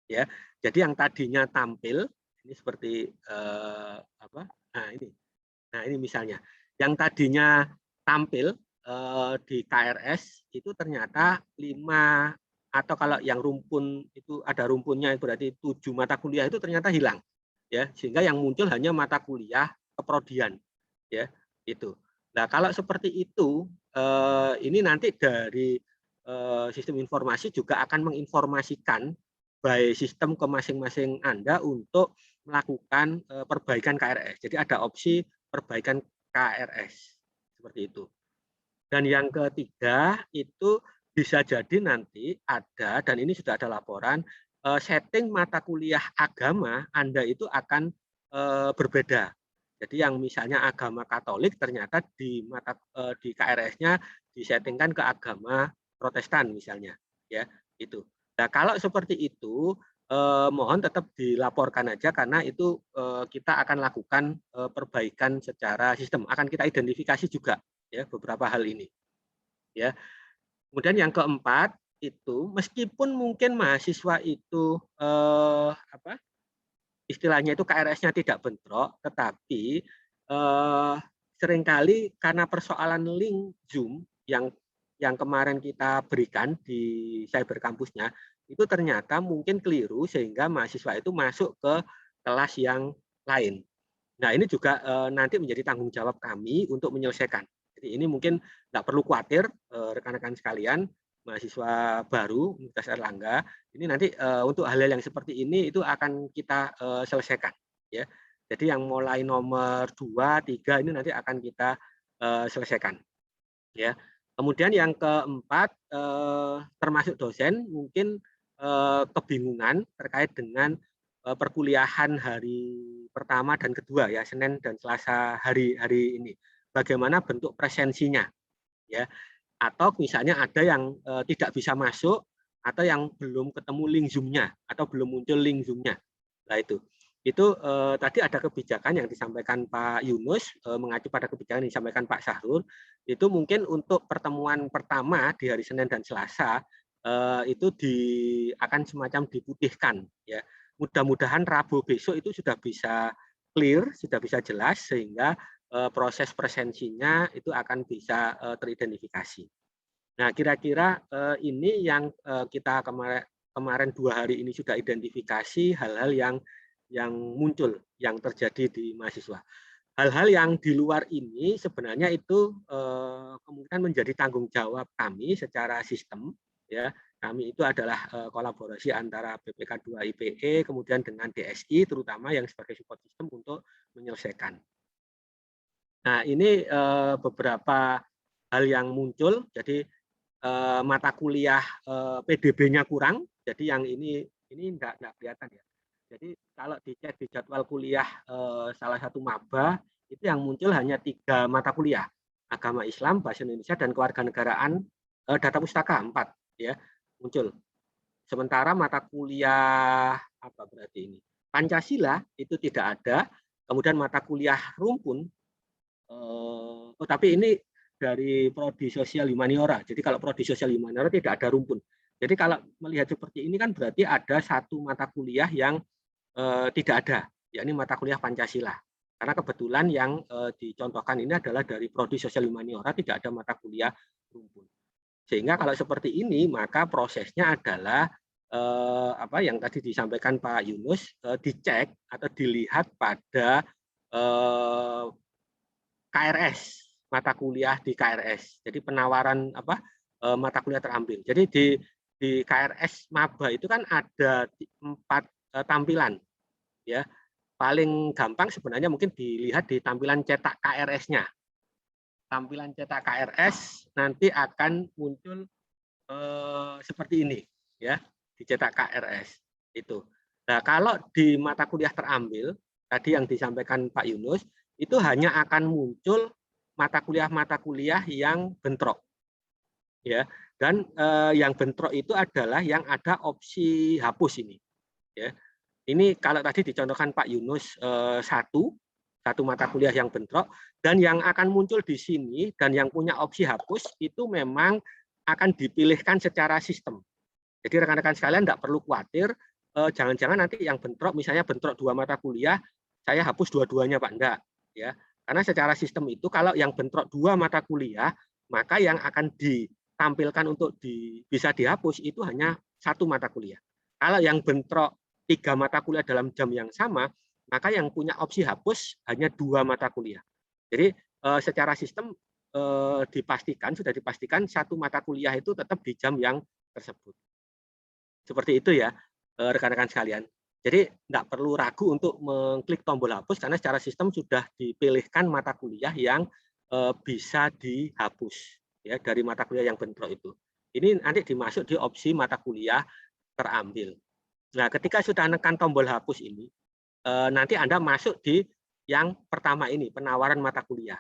Ya, jadi yang tadinya tampil ini seperti Nah, ini misalnya yang tadinya tampil di KRS itu ternyata 5 atau kalau yang rumpun itu ada rumpunnya itu berarti 7 mata kuliah itu ternyata hilang ya, sehingga yang muncul hanya mata kuliah keprodian ya itu. Nah, kalau seperti itu ini nanti dari sistem informasi juga akan menginformasikan by sistem ke masing-masing Anda untuk melakukan perbaikan KRS. Jadi ada opsi perbaikan KRS seperti itu. Dan yang ketiga itu bisa jadi nanti ada, dan ini sudah ada laporan, setting mata kuliah agama Anda itu akan berbeda. Jadi yang misalnya agama Katolik ternyata di KRS-nya disettingkan ke agama Protestan misalnya, ya itu. Nah, kalau seperti itu mohon tetap dilaporkan aja karena itu kita akan lakukan perbaikan secara sistem. Akan kita identifikasi juga ya beberapa hal ini. Ya. Kemudian yang keempat itu meskipun mungkin mahasiswa itu istilahnya itu KRS-nya tidak bentrok, tetapi seringkali karena persoalan link Zoom yang kemarin kita berikan di cyber kampusnya itu ternyata mungkin keliru sehingga mahasiswa itu masuk ke kelas yang lain. Nah, ini juga nanti menjadi tanggung jawab kami untuk menyelesaikan. Jadi ini mungkin nggak perlu khawatir rekan-rekan sekalian, mahasiswa baru Universitas Airlangga, ini nanti untuk hal-hal yang seperti ini itu akan kita selesaikan. Ya. Jadi yang mulai nomor 2, 3 ini nanti akan kita selesaikan. Ya. Kemudian yang keempat, termasuk dosen mungkin kebingungan terkait dengan perkuliahan hari pertama dan kedua ya, Senin dan Selasa hari ini. Bagaimana bentuk presensinya ya. Atau misalnya ada yang tidak bisa masuk atau yang belum ketemu link Zoom-nya atau belum muncul link Zoom-nya. Nah, itu tadi ada kebijakan yang disampaikan Pak Yunus mengacu pada kebijakan yang disampaikan Pak Sahrul, itu mungkin untuk pertemuan pertama di hari Senin dan Selasa itu akan semacam diputihkan ya. Mudah-mudahan Rabu besok itu sudah bisa clear, sudah bisa jelas sehingga proses presensinya itu akan bisa teridentifikasi. Nah, kira-kira ini yang kita kemarin 2 hari ini sudah identifikasi hal-hal yang muncul, yang terjadi di mahasiswa. Hal-hal yang di luar ini sebenarnya itu kemungkinan menjadi tanggung jawab kami secara sistem. Ya, kami itu adalah kolaborasi antara BPK 2 IPE kemudian dengan DSI terutama yang sebagai support system untuk menyelesaikan. Nah, ini beberapa hal yang muncul. Jadi mata kuliah PDB-nya kurang. Jadi yang ini enggak kelihatan ya. Jadi kalau dicek di jadwal kuliah salah satu maba itu yang muncul hanya 3 mata kuliah. Agama Islam, Bahasa Indonesia dan Kewarganegaraan, Data Pustaka 4 ya muncul. Sementara mata kuliah apa berarti ini? Pancasila itu tidak ada, Kemudian mata kuliah rumpun, tapi ini dari prodi sosial humaniora. Jadi kalau prodi sosial humaniora tidak ada rumpun. Jadi kalau melihat seperti ini kan berarti ada satu mata kuliah yang tidak ada, yakni mata kuliah Pancasila. Karena kebetulan yang dicontohkan ini adalah dari prodi sosial humaniora, tidak ada mata kuliah rumpun. Sehingga kalau seperti ini maka prosesnya adalah apa yang tadi disampaikan Pak Yunus, dicek atau dilihat pada KRS, mata kuliah di KRS. Jadi penawaran apa mata kuliah terambil. Jadi di KRS Maba itu kan ada 4 tampilan, ya. Paling gampang sebenarnya mungkin dilihat di tampilan cetak KRS-nya. Tampilan cetak KRS nanti akan muncul seperti ini, ya, dicetak KRS itu. Nah, kalau di mata kuliah terambil tadi yang disampaikan Pak Yunus itu hanya akan muncul mata kuliah yang bentrok, ya. Dan yang bentrok itu adalah yang ada opsi hapus ini, ya. Ini kalau tadi dicontohkan Pak Yunus satu mata kuliah yang bentrok, dan yang akan muncul di sini dan yang punya opsi hapus itu memang akan dipilihkan secara sistem. Jadi rekan-rekan sekalian tidak perlu khawatir, jangan-jangan nanti yang bentrok, misalnya bentrok 2 mata kuliah, saya hapus dua-duanya Pak, enggak. Ya. Karena secara sistem itu kalau yang bentrok 2 mata kuliah, maka yang akan ditampilkan untuk bisa dihapus itu hanya 1 mata kuliah. Kalau yang bentrok 3 mata kuliah dalam jam yang sama, maka yang punya opsi hapus hanya 2 mata kuliah. Jadi secara sistem sudah dipastikan 1 mata kuliah itu tetap di jam yang tersebut. Seperti itu ya rekan-rekan sekalian. Jadi tidak perlu ragu untuk mengklik tombol hapus karena secara sistem sudah dipilihkan mata kuliah yang bisa dihapus, ya, dari mata kuliah yang bentrok itu. Ini nanti dimasuk di opsi mata kuliah terambil. Nah, ketika sudah menekan tombol hapus ini, nanti Anda masuk di yang pertama ini, penawaran mata kuliah.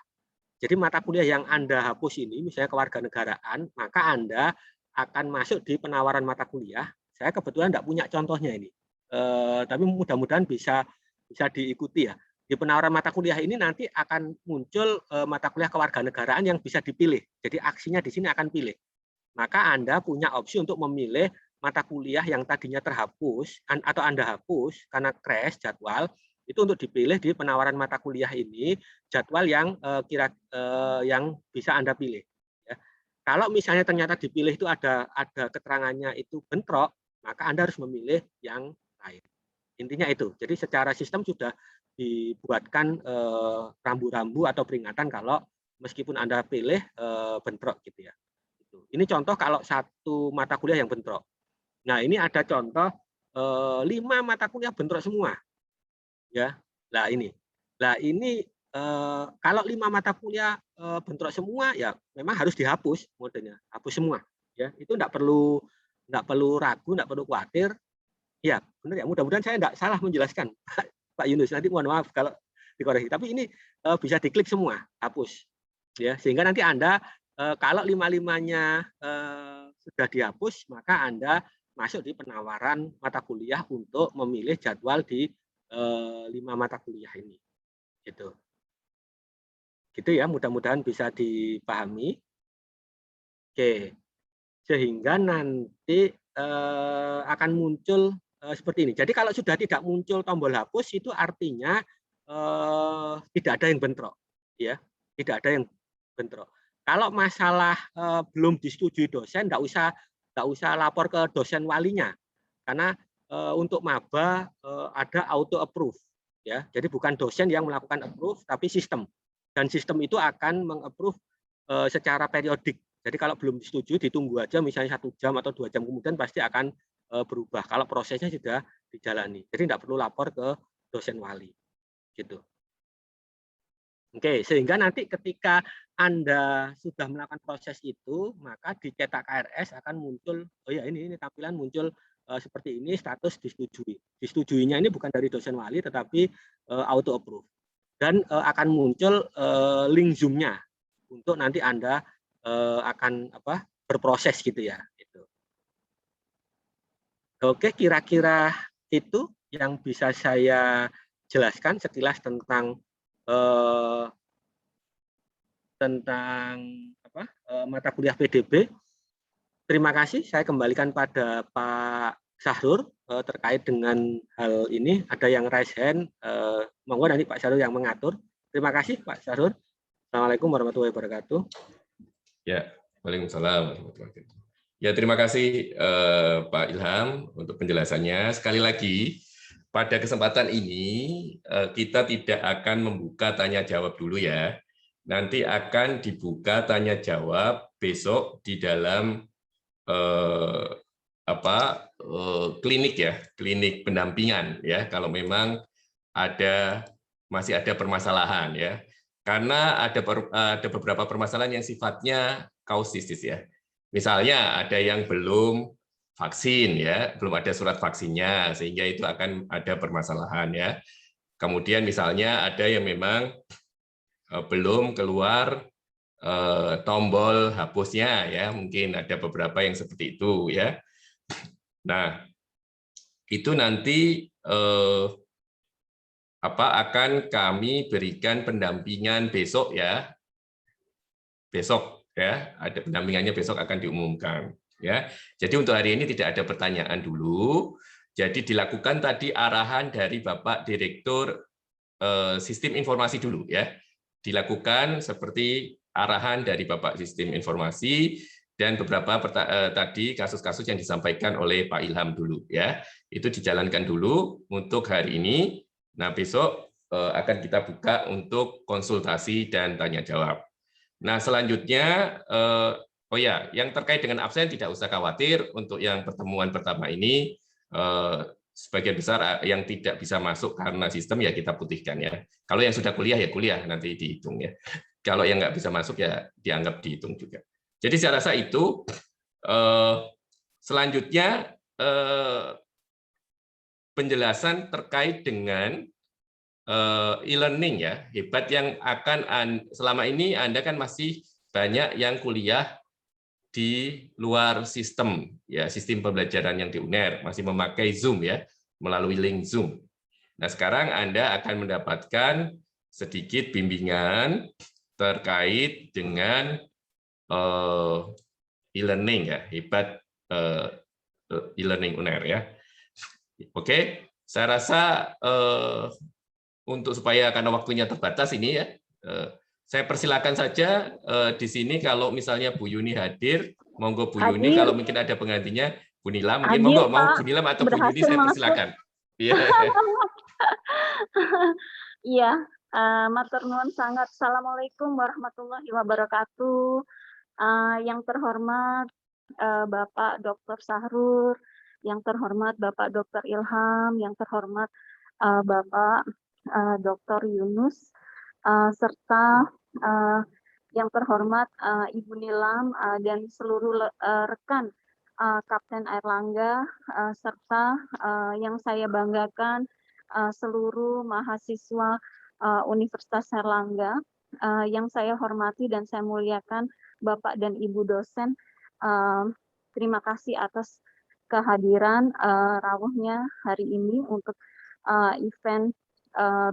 Jadi mata kuliah yang Anda hapus ini, misalnya kewarganegaraan, maka Anda akan masuk di penawaran mata kuliah. Saya kebetulan tidak punya contohnya ini, tapi mudah-mudahan bisa diikuti ya. Di penawaran mata kuliah ini nanti akan muncul mata kuliah kewarganegaraan yang bisa dipilih. Jadi aksinya di sini akan pilih. Maka Anda punya opsi untuk memilih mata kuliah yang tadinya terhapus atau Anda hapus karena crash jadwal, itu untuk dipilih di penawaran mata kuliah ini jadwal yang yang bisa Anda pilih. Ya. Kalau misalnya ternyata dipilih itu ada keterangannya itu bentrok, maka Anda harus memilih yang lain. Intinya itu. Jadi secara sistem sudah dibuatkan rambu-rambu atau peringatan kalau meskipun Anda pilih bentrok gitu ya. Ini contoh kalau 1 mata kuliah yang bentrok. Nah, ini ada contoh 5 mata kuliah bentrok semua. Ya. Nah, ini kalau 5 mata kuliah bentrok semua ya memang harus dihapus modenya, hapus semua, ya. Itu enggak perlu ragu, enggak perlu khawatir. Ya, benar ya. Mudah-mudahan saya enggak salah menjelaskan, Pak Yunus. Nanti mohon maaf kalau dikoreksi. Tapi ini bisa diklik semua, hapus. Ya, sehingga nanti Anda kalau 5-5-nya sudah dihapus, maka Anda masuk di penawaran mata kuliah untuk memilih jadwal di 5 mata kuliah ini. Gitu. Gitu ya, mudah-mudahan bisa dipahami. Oke. Sehingga nanti akan muncul seperti ini. Jadi kalau sudah tidak muncul tombol hapus itu artinya tidak ada yang bentrok, ya. Tidak ada yang bentrok. Kalau masalah belum disetujui dosen, enggak usah lapor ke dosen walinya, karena untuk maba ada auto approve, ya. Jadi bukan dosen yang melakukan approve, tapi sistem. Dan sistem itu akan meng-approve secara periodik. Jadi kalau belum disetujui, ditunggu aja, misalnya 1 jam atau 2 jam kemudian pasti akan berubah. Kalau prosesnya sudah dijalani, jadi tidak perlu lapor ke dosen wali, gitu. Oke, sehingga nanti ketika Anda sudah melakukan proses itu, maka di cetak KRS akan muncul, oh ya ini tampilan muncul seperti ini, status disetujui. Disetujuinya ini bukan dari dosen wali, tetapi auto approve. Dan akan muncul link Zoom-nya untuk nanti Anda akan berproses gitu ya. Gitu. Oke, kira-kira itu yang bisa saya jelaskan sekilas tentang mata kuliah PDB. Terima kasih. Saya kembalikan pada Pak Sahrur terkait dengan hal ini. Ada yang raise hand, monggo nanti Pak Sahrur yang mengatur. Terima kasih Pak Sahrur. Assalamualaikum warahmatullahi wabarakatuh. Ya, waalaikumsalam warahmatullahi wabarakatuh. Ya, terima kasih Pak Ilham untuk penjelasannya. Sekali lagi, pada kesempatan ini kita tidak akan membuka tanya jawab dulu ya. Nanti akan dibuka tanya jawab besok di dalam klinik ya, klinik pendampingan ya. Kalau memang masih ada permasalahan ya. Karena ada beberapa permasalahan yang sifatnya kausitis ya. Misalnya ada yang belum vaksin ya, belum ada surat vaksinnya, sehingga itu akan ada permasalahan ya. Kemudian misalnya ada yang memang belum keluar tombol hapusnya ya, mungkin ada beberapa yang seperti itu ya. Nah, itu nanti akan kami berikan pendampingan besok ya. Besok ya, ada pendampingannya besok akan diumumkan ya. Jadi untuk hari ini tidak ada pertanyaan dulu. Jadi dilakukan tadi arahan dari Bapak Direktur Sistem Informasi dulu ya. Dilakukan seperti arahan dari Bapak Sistem Informasi dan beberapa tadi kasus-kasus yang disampaikan oleh Pak Ilham dulu ya. Itu dijalankan dulu untuk hari ini. Nah, besok akan kita buka untuk konsultasi dan tanya jawab. Nah, selanjutnya, oh ya, yang terkait dengan absen tidak usah khawatir. Untuk yang pertemuan pertama ini, sebagian besar yang tidak bisa masuk karena sistem ya kita putihkan ya. Kalau yang sudah kuliah ya kuliah, nanti dihitung ya. Kalau yang nggak bisa masuk ya dianggap dihitung juga. Jadi saya rasa itu. Selanjutnya, penjelasan terkait dengan e-learning ya, hebat yang akan selama ini Anda kan masih banyak yang kuliah di luar sistem ya, sistem pembelajaran yang di UNER masih memakai Zoom ya, melalui link Zoom. Nah, sekarang Anda akan mendapatkan sedikit bimbingan terkait dengan e-learning ya, hebat e-learning UNER ya. Oke, saya rasa untuk supaya karena waktunya terbatas ini ya, saya persilakan saja di sini kalau misalnya Bu Yuni hadir, monggo Bu Yuni, kalau mungkin ada penggantinya Bu Nilam, mungkin monggo mau Bu Nilam atau Bu Yuni saya persilakan. Iya. Iya, matur nuwun sangat. Assalamualaikum warahmatullahi wabarakatuh. Yang terhormat Bapak Dr. Sahrur, yang terhormat Bapak Dr. Ilham, yang terhormat Bapak Dr. Yunus, serta yang terhormat Ibu Nilam dan seluruh rekan Kapten Airlangga, serta yang saya banggakan seluruh mahasiswa Universitas Airlangga yang saya hormati dan saya muliakan Bapak dan Ibu dosen. Terima kasih atas kehadiran rawuhnya hari ini untuk event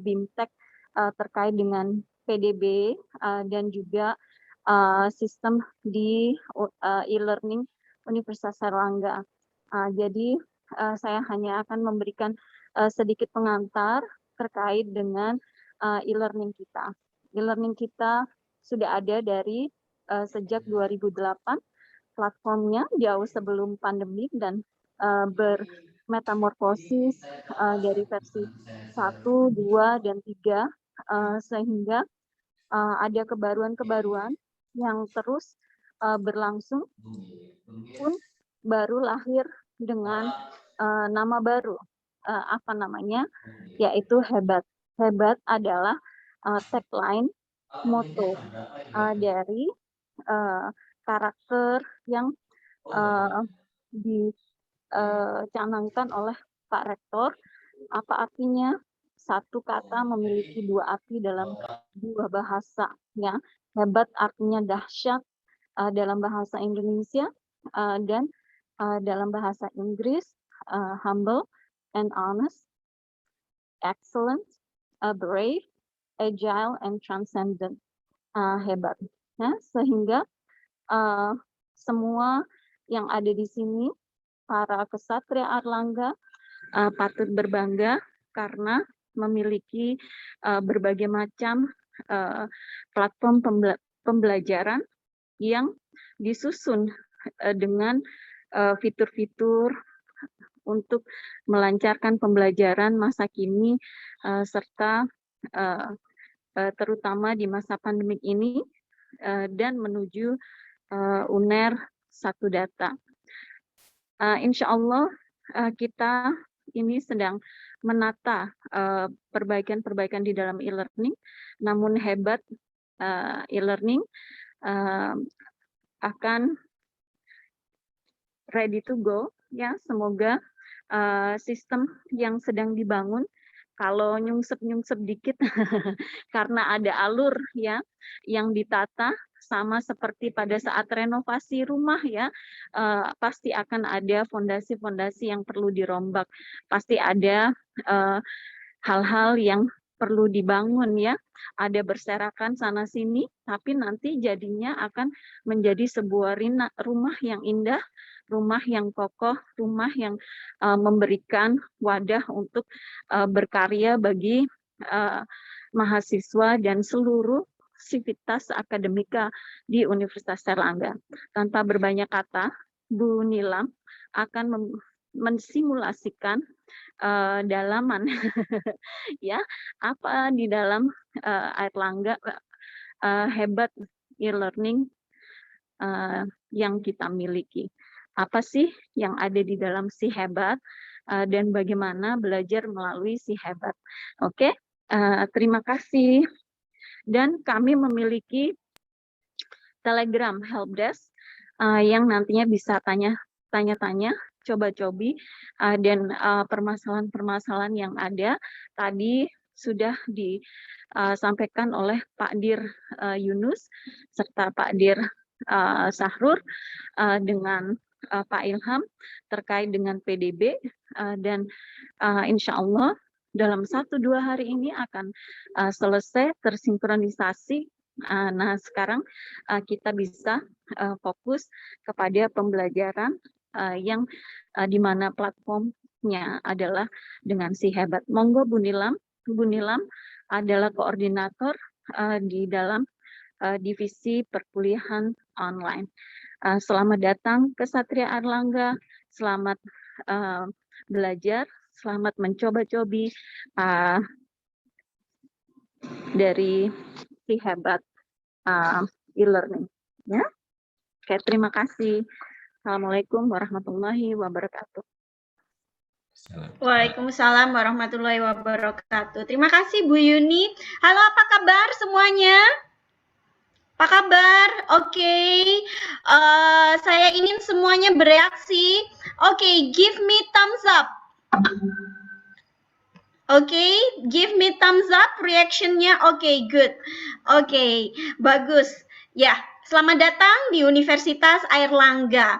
BIMTEK terkait dengan PDB dan juga sistem di e-learning Universitas Airlangga. Jadi saya hanya akan memberikan sedikit pengantar terkait dengan e-learning kita. E-learning kita sudah ada dari sejak 2008, platformnya jauh sebelum pandemi dan bermetamorfosis dari versi 1, 2, dan 3, sehingga ada kebaruan-kebaruan yang terus berlangsung, pun baru lahir dengan nama baru, apa namanya, yaitu Hebat. Hebat adalah tagline, moto dari karakter yang dicanangkan oleh Pak Rektor. Apa artinya? Satu kata memiliki dua arti dalam dua bahasa. Ya, hebat artinya dahsyat dalam bahasa Indonesia, dan dalam bahasa Inggris humble and honest, excellent brave, agile, and transcendent. Hebat. Ya, sehingga semua yang ada di sini, para kesatria Airlangga patut berbangga karena memiliki berbagai macam platform pembelajaran yang disusun dengan fitur-fitur untuk melancarkan pembelajaran masa kini serta terutama di masa pandemik ini dan menuju UNER 1 Data. Insya Allah kita ini sedang menata perbaikan-perbaikan di dalam e-learning, namun hebat e-learning akan ready to go, ya. Semoga sistem yang sedang dibangun kalau nyungsep-nyungsep dikit karena ada alur ya yang ditata sama seperti pada saat renovasi rumah ya, pasti akan ada fondasi-fondasi yang perlu dirombak, pasti ada hal-hal yang perlu dibangun ya, ada berserakan sana sini, tapi nanti jadinya akan menjadi sebuah rumah yang indah, rumah yang kokoh, rumah yang memberikan wadah untuk berkarya bagi mahasiswa dan seluruh sivitas akademika di Universitas Airlangga. Tanpa berbanyak kata, Bu Nilam akan mensimulasikan dalaman ya apa di dalam Airlangga hebat e-learning yang kita miliki. Apa sih yang ada di dalam si hebat dan bagaimana belajar melalui si hebat. Oke, terima kasih. Dan kami memiliki Telegram helpdesk yang nantinya bisa tanya-tanya, coba-cobi, dan permasalahan-permasalahan yang ada tadi sudah disampaikan oleh Pak Dir Yunus serta Pak Dir Sahrur dengan Pak Ilham terkait dengan PDB dan insya Allah dalam 1-2 hari ini akan selesai tersinkronisasi. Nah sekarang kita bisa fokus kepada pembelajaran yang di mana platformnya adalah dengan si hebat. Monggo Bu Nilam. Bu Nilam adalah koordinator di dalam divisi perkuliahan online. Selamat datang ke Satria Airlangga, selamat belajar, selamat mencoba-cobi dari si hebat e-learning. Ya, oke, terima kasih. Assalamualaikum warahmatullahi wabarakatuh. Waalaikumsalam warahmatullahi wabarakatuh. Terima kasih Bu Yuni. Halo, apa kabar semuanya? Apa kabar? Oke, saya ingin semuanya bereaksi. Oke, give me thumbs up. Oke, give me thumbs up reaction-nya. Oke, good. Oke, bagus. Ya, selamat datang di Universitas Airlangga.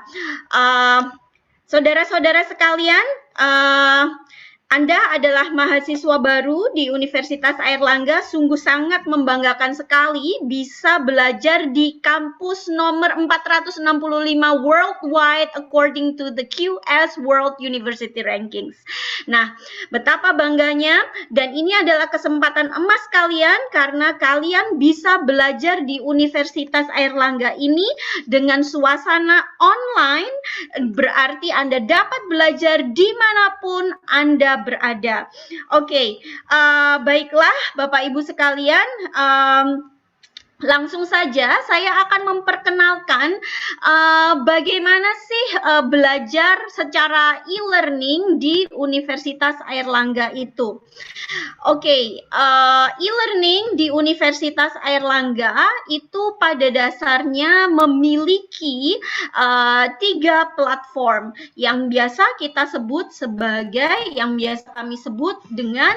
Saudara-saudara sekalian, Anda adalah mahasiswa baru di Universitas Airlangga, sungguh sangat membanggakan sekali bisa belajar di kampus nomor 465 worldwide according to the QS World University Rankings. Nah, betapa bangganya, dan ini adalah kesempatan emas kalian karena kalian bisa belajar di Universitas Airlangga ini dengan suasana online, berarti Anda dapat belajar dimanapun Anda berada. Oke, baiklah Bapak Ibu sekalian, langsung saja saya akan memperkenalkan bagaimana sih belajar secara e-learning di Universitas Airlangga itu. Oke, e-learning di Universitas Airlangga itu pada dasarnya memiliki 3 platform yang biasa kita sebut sebagai, yang biasa kami sebut dengan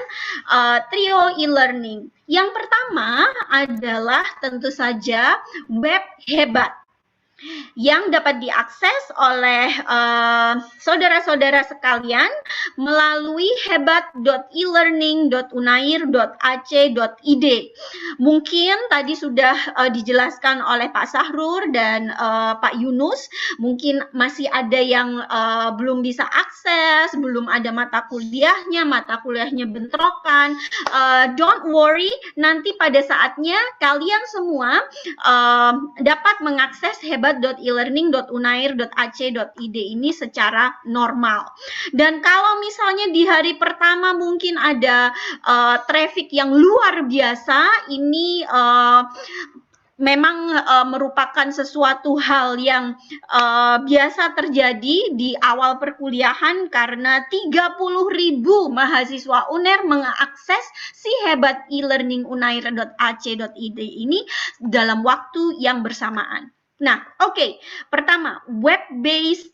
trio e-learning. Yang pertama adalah tentu saja web hebat. yang dapat diakses oleh saudara-saudara sekalian melalui hebat.elearning.unair.ac.id. Mungkin tadi sudah dijelaskan oleh Pak Sahrur dan Pak Yunus, mungkin masih ada yang belum bisa akses, belum ada mata kuliahnya bentrokan. Don't worry, nanti pada saatnya kalian semua dapat mengakses hebat.elearning.unair.ac.id ini secara normal. Dan kalau misalnya di hari pertama mungkin ada traffic yang luar biasa, ini memang merupakan sesuatu hal yang biasa terjadi di awal perkuliahan karena 30.000 mahasiswa UNER mengakses si hebat e-learning.unair.ac.id ini dalam waktu yang bersamaan. Nah, oke. Pertama, web-based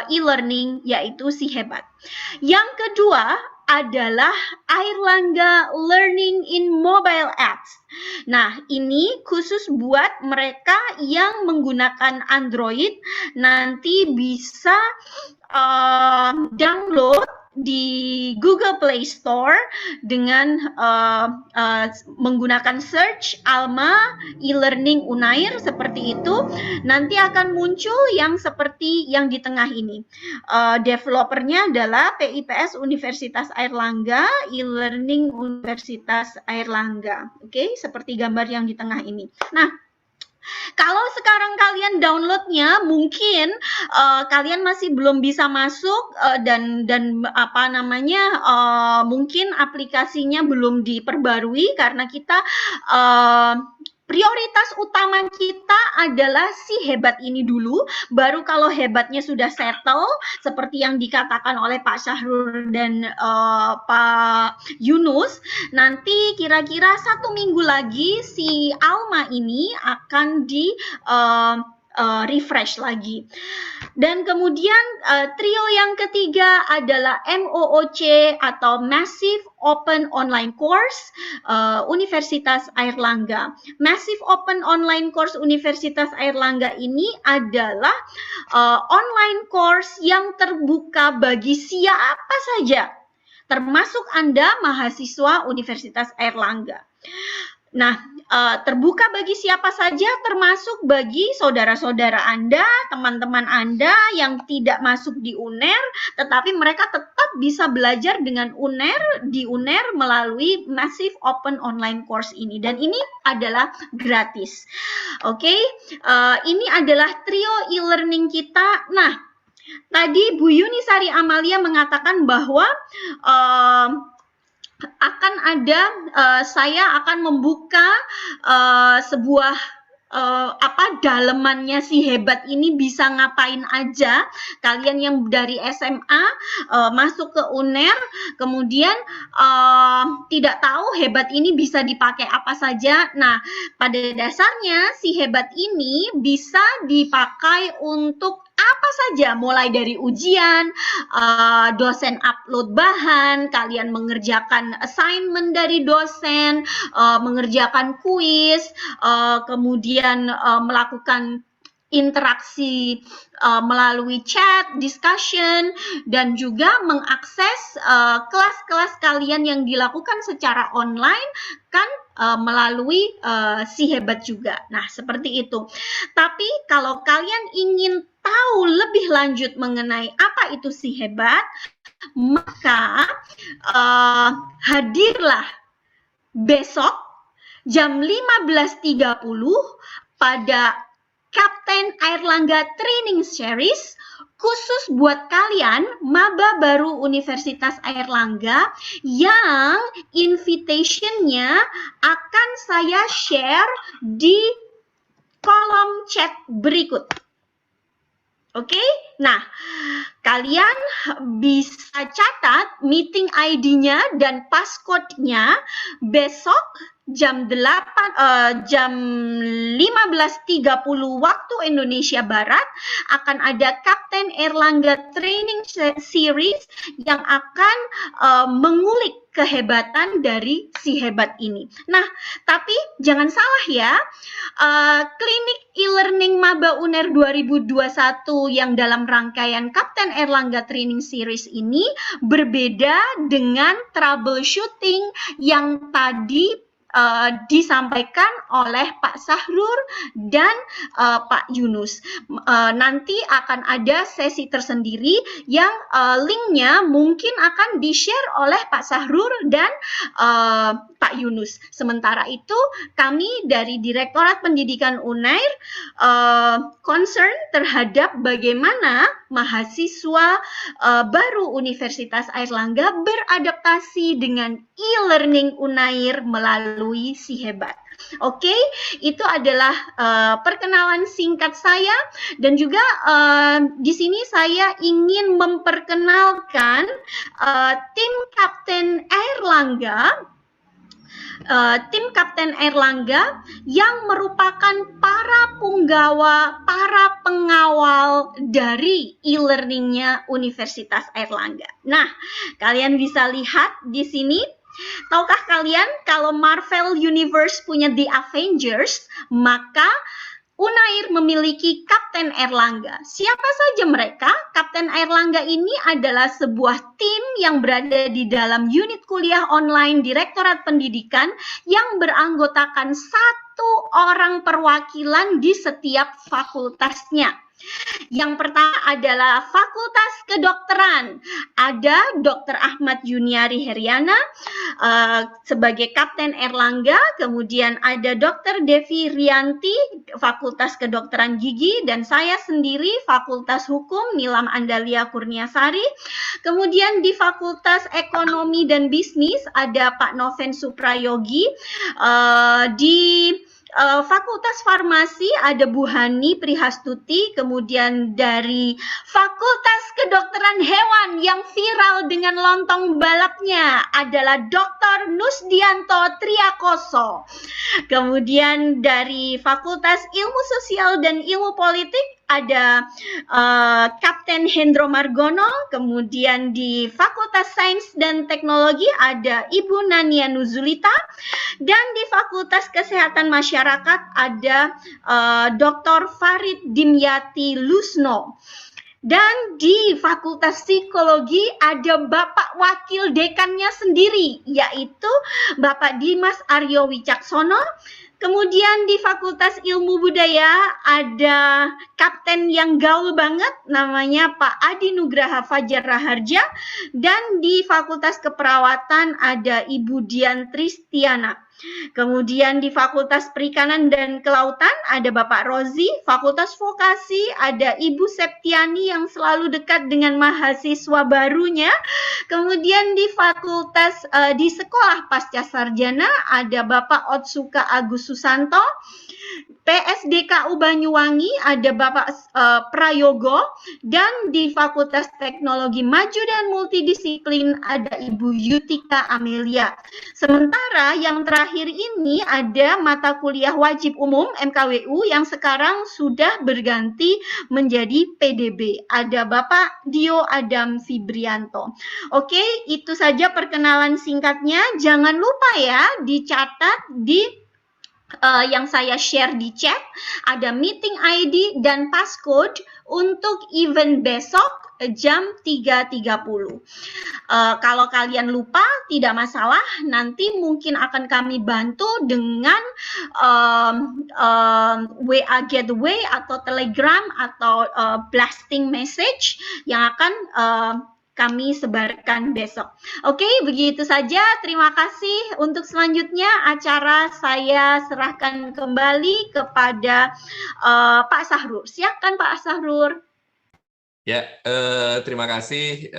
e-learning yaitu si hebat. Yang kedua adalah Airlangga Learning in Mobile Apps. Nah, ini khusus buat mereka yang menggunakan Android, nanti bisa download di Google Play Store dengan menggunakan search Alma e-learning Unair seperti itu, nanti akan muncul yang seperti yang di tengah ini. Developernya adalah PIPS Universitas Airlangga, e-learning Universitas Airlangga. Oke, seperti gambar yang di tengah ini. Nah, kalau sekarang kalian downloadnya mungkin kalian masih belum bisa masuk dan apa namanya mungkin aplikasinya belum diperbarui karena kita prioritas utama kita adalah si hebat ini dulu, baru kalau hebatnya sudah settle seperti yang dikatakan oleh Pak Sahrur dan Pak Yunus, nanti kira-kira 1 minggu lagi si Alma ini akan di refresh lagi. Dan kemudian trio yang ketiga adalah MOOC atau Massive Open Online Course Universitas Airlangga. Massive Open Online Course Universitas Airlangga ini adalah online course yang terbuka bagi siapa saja, termasuk Anda mahasiswa Universitas Airlangga. Nah, terbuka bagi siapa saja, termasuk bagi saudara-saudara Anda, teman-teman Anda yang tidak masuk di UNER, tetapi mereka tetap bisa belajar dengan UNER di UNER melalui Massive Open Online Course ini. Dan ini adalah gratis. Oke, ini adalah trio e-learning kita. Nah, tadi Bu Yunisari Amalia mengatakan bahwa akan ada, saya akan membuka sebuah dalemannya si hebat ini bisa ngapain aja. Kalian yang dari SMA masuk ke UNER, kemudian tidak tahu hebat ini bisa dipakai apa saja. Nah, pada dasarnya si hebat ini bisa dipakai untuk apa saja, mulai dari ujian, dosen upload bahan, kalian mengerjakan assignment dari dosen, mengerjakan kuis, kemudian melakukan interaksi melalui chat, discussion, dan juga mengakses kelas-kelas kalian yang dilakukan secara online kan melalui si hebat juga. Nah, seperti itu. Tapi kalau kalian ingin tahu lebih lanjut mengenai apa itu si hebat, maka hadirlah besok jam 15.30 pada Kapten Airlangga Training Series khusus buat kalian maba baru Universitas Airlangga yang invitation-nya akan saya share di kolom chat berikut. Oke, nah kalian bisa catat meeting ID-nya dan passcode-nya. Besok jam 15.30 waktu Indonesia Barat akan ada Kapten Erlangga Training Series yang akan mengulik kehebatan dari si hebat ini. Nah, tapi jangan salah ya, klinik e-learning Maba UNER 2021 yang dalam rangkaian Kapten Erlangga Training Series ini berbeda dengan troubleshooting yang tadi disampaikan oleh Pak Sahrur dan Pak Yunus. Nanti akan ada sesi tersendiri yang linknya mungkin akan di-share oleh Pak Sahrur dan Pak Yunus. Sementara itu kami dari Direktorat Pendidikan UNAIR concern terhadap bagaimana mahasiswa baru Universitas Airlangga beradaptasi dengan e-learning UNAIR melalui si hebat. Oke, itu adalah perkenalan singkat saya dan juga di sini saya ingin memperkenalkan tim Kapten Airlangga. Tim Kapten Airlangga yang merupakan para punggawa, para pengawal dari e-learningnya Universitas Airlangga. Nah, kalian bisa lihat di sini. Tahukah kalian kalau Marvel Universe punya The Avengers, maka UNAIR memiliki Kapten Airlangga. Siapa saja mereka? Kapten Airlangga ini adalah sebuah tim yang berada di dalam unit kuliah online Direktorat Pendidikan yang beranggotakan 1 orang perwakilan di setiap fakultasnya. Yang pertama adalah Fakultas Kedokteran. Ada Dr. Ahmad Yuniari Heriana sebagai Kapten Airlangga, kemudian ada Dr. Devi Rianti, Fakultas Kedokteran Gigi, dan saya sendiri Fakultas Hukum Nilam Andalia Kurniasari. Kemudian di Fakultas Ekonomi dan Bisnis ada Pak Noven Suprayogi, di Fakultas Farmasi ada Bu Hani Prihastuti, kemudian dari Fakultas Kedokteran Hewan yang viral dengan lontong balapnya adalah Dr. Nusdianto Triakoso. Kemudian dari Fakultas Ilmu Sosial dan Ilmu Politik ada Kapten Hendro Margono, kemudian di Fakultas Sains dan Teknologi ada Ibu Nania Nuzulita, dan di Fakultas Kesehatan Masyarakat ada Dr. Farid Dimyati Lusno. Dan di Fakultas Psikologi ada Bapak Wakil Dekannya sendiri, yaitu Bapak Dimas Aryo Wicaksono. Kemudian di Fakultas Ilmu Budaya ada kapten yang gaul banget, namanya Pak Adi Nugraha Fajar Raharja. Dan di Fakultas Keperawatan ada Ibu Dian Tristiana. Kemudian di Fakultas Perikanan dan Kelautan ada Bapak Rozi. Fakultas Vokasi ada Ibu Septiani yang selalu dekat dengan mahasiswa barunya. Kemudian di Fakultas di Sekolah Pasca Sarjana ada Bapak Otsuka Agus Susanto. PSDKU Banyuwangi ada Bapak Prayogo, dan di Fakultas Teknologi Maju dan Multidisiplin ada Ibu Yutika Amelia. Sementara yang terakhir ini ada mata kuliah wajib umum MKWU yang sekarang sudah berganti menjadi PDB. Ada Bapak Dio Adam Fibrianto. Oke, itu saja perkenalan singkatnya. Jangan lupa ya dicatat di yang saya share di chat, ada meeting ID dan passcode untuk event besok jam 3.30. Kalau kalian lupa, tidak masalah, nanti mungkin akan kami bantu dengan WA Gateway atau Telegram atau blasting message yang akan kami sebarkan besok. Oke, begitu saja. Terima kasih. Untuk selanjutnya acara saya serahkan kembali kepada Pak Sahrur. Silakan Pak Sahrur. Ya, terima kasih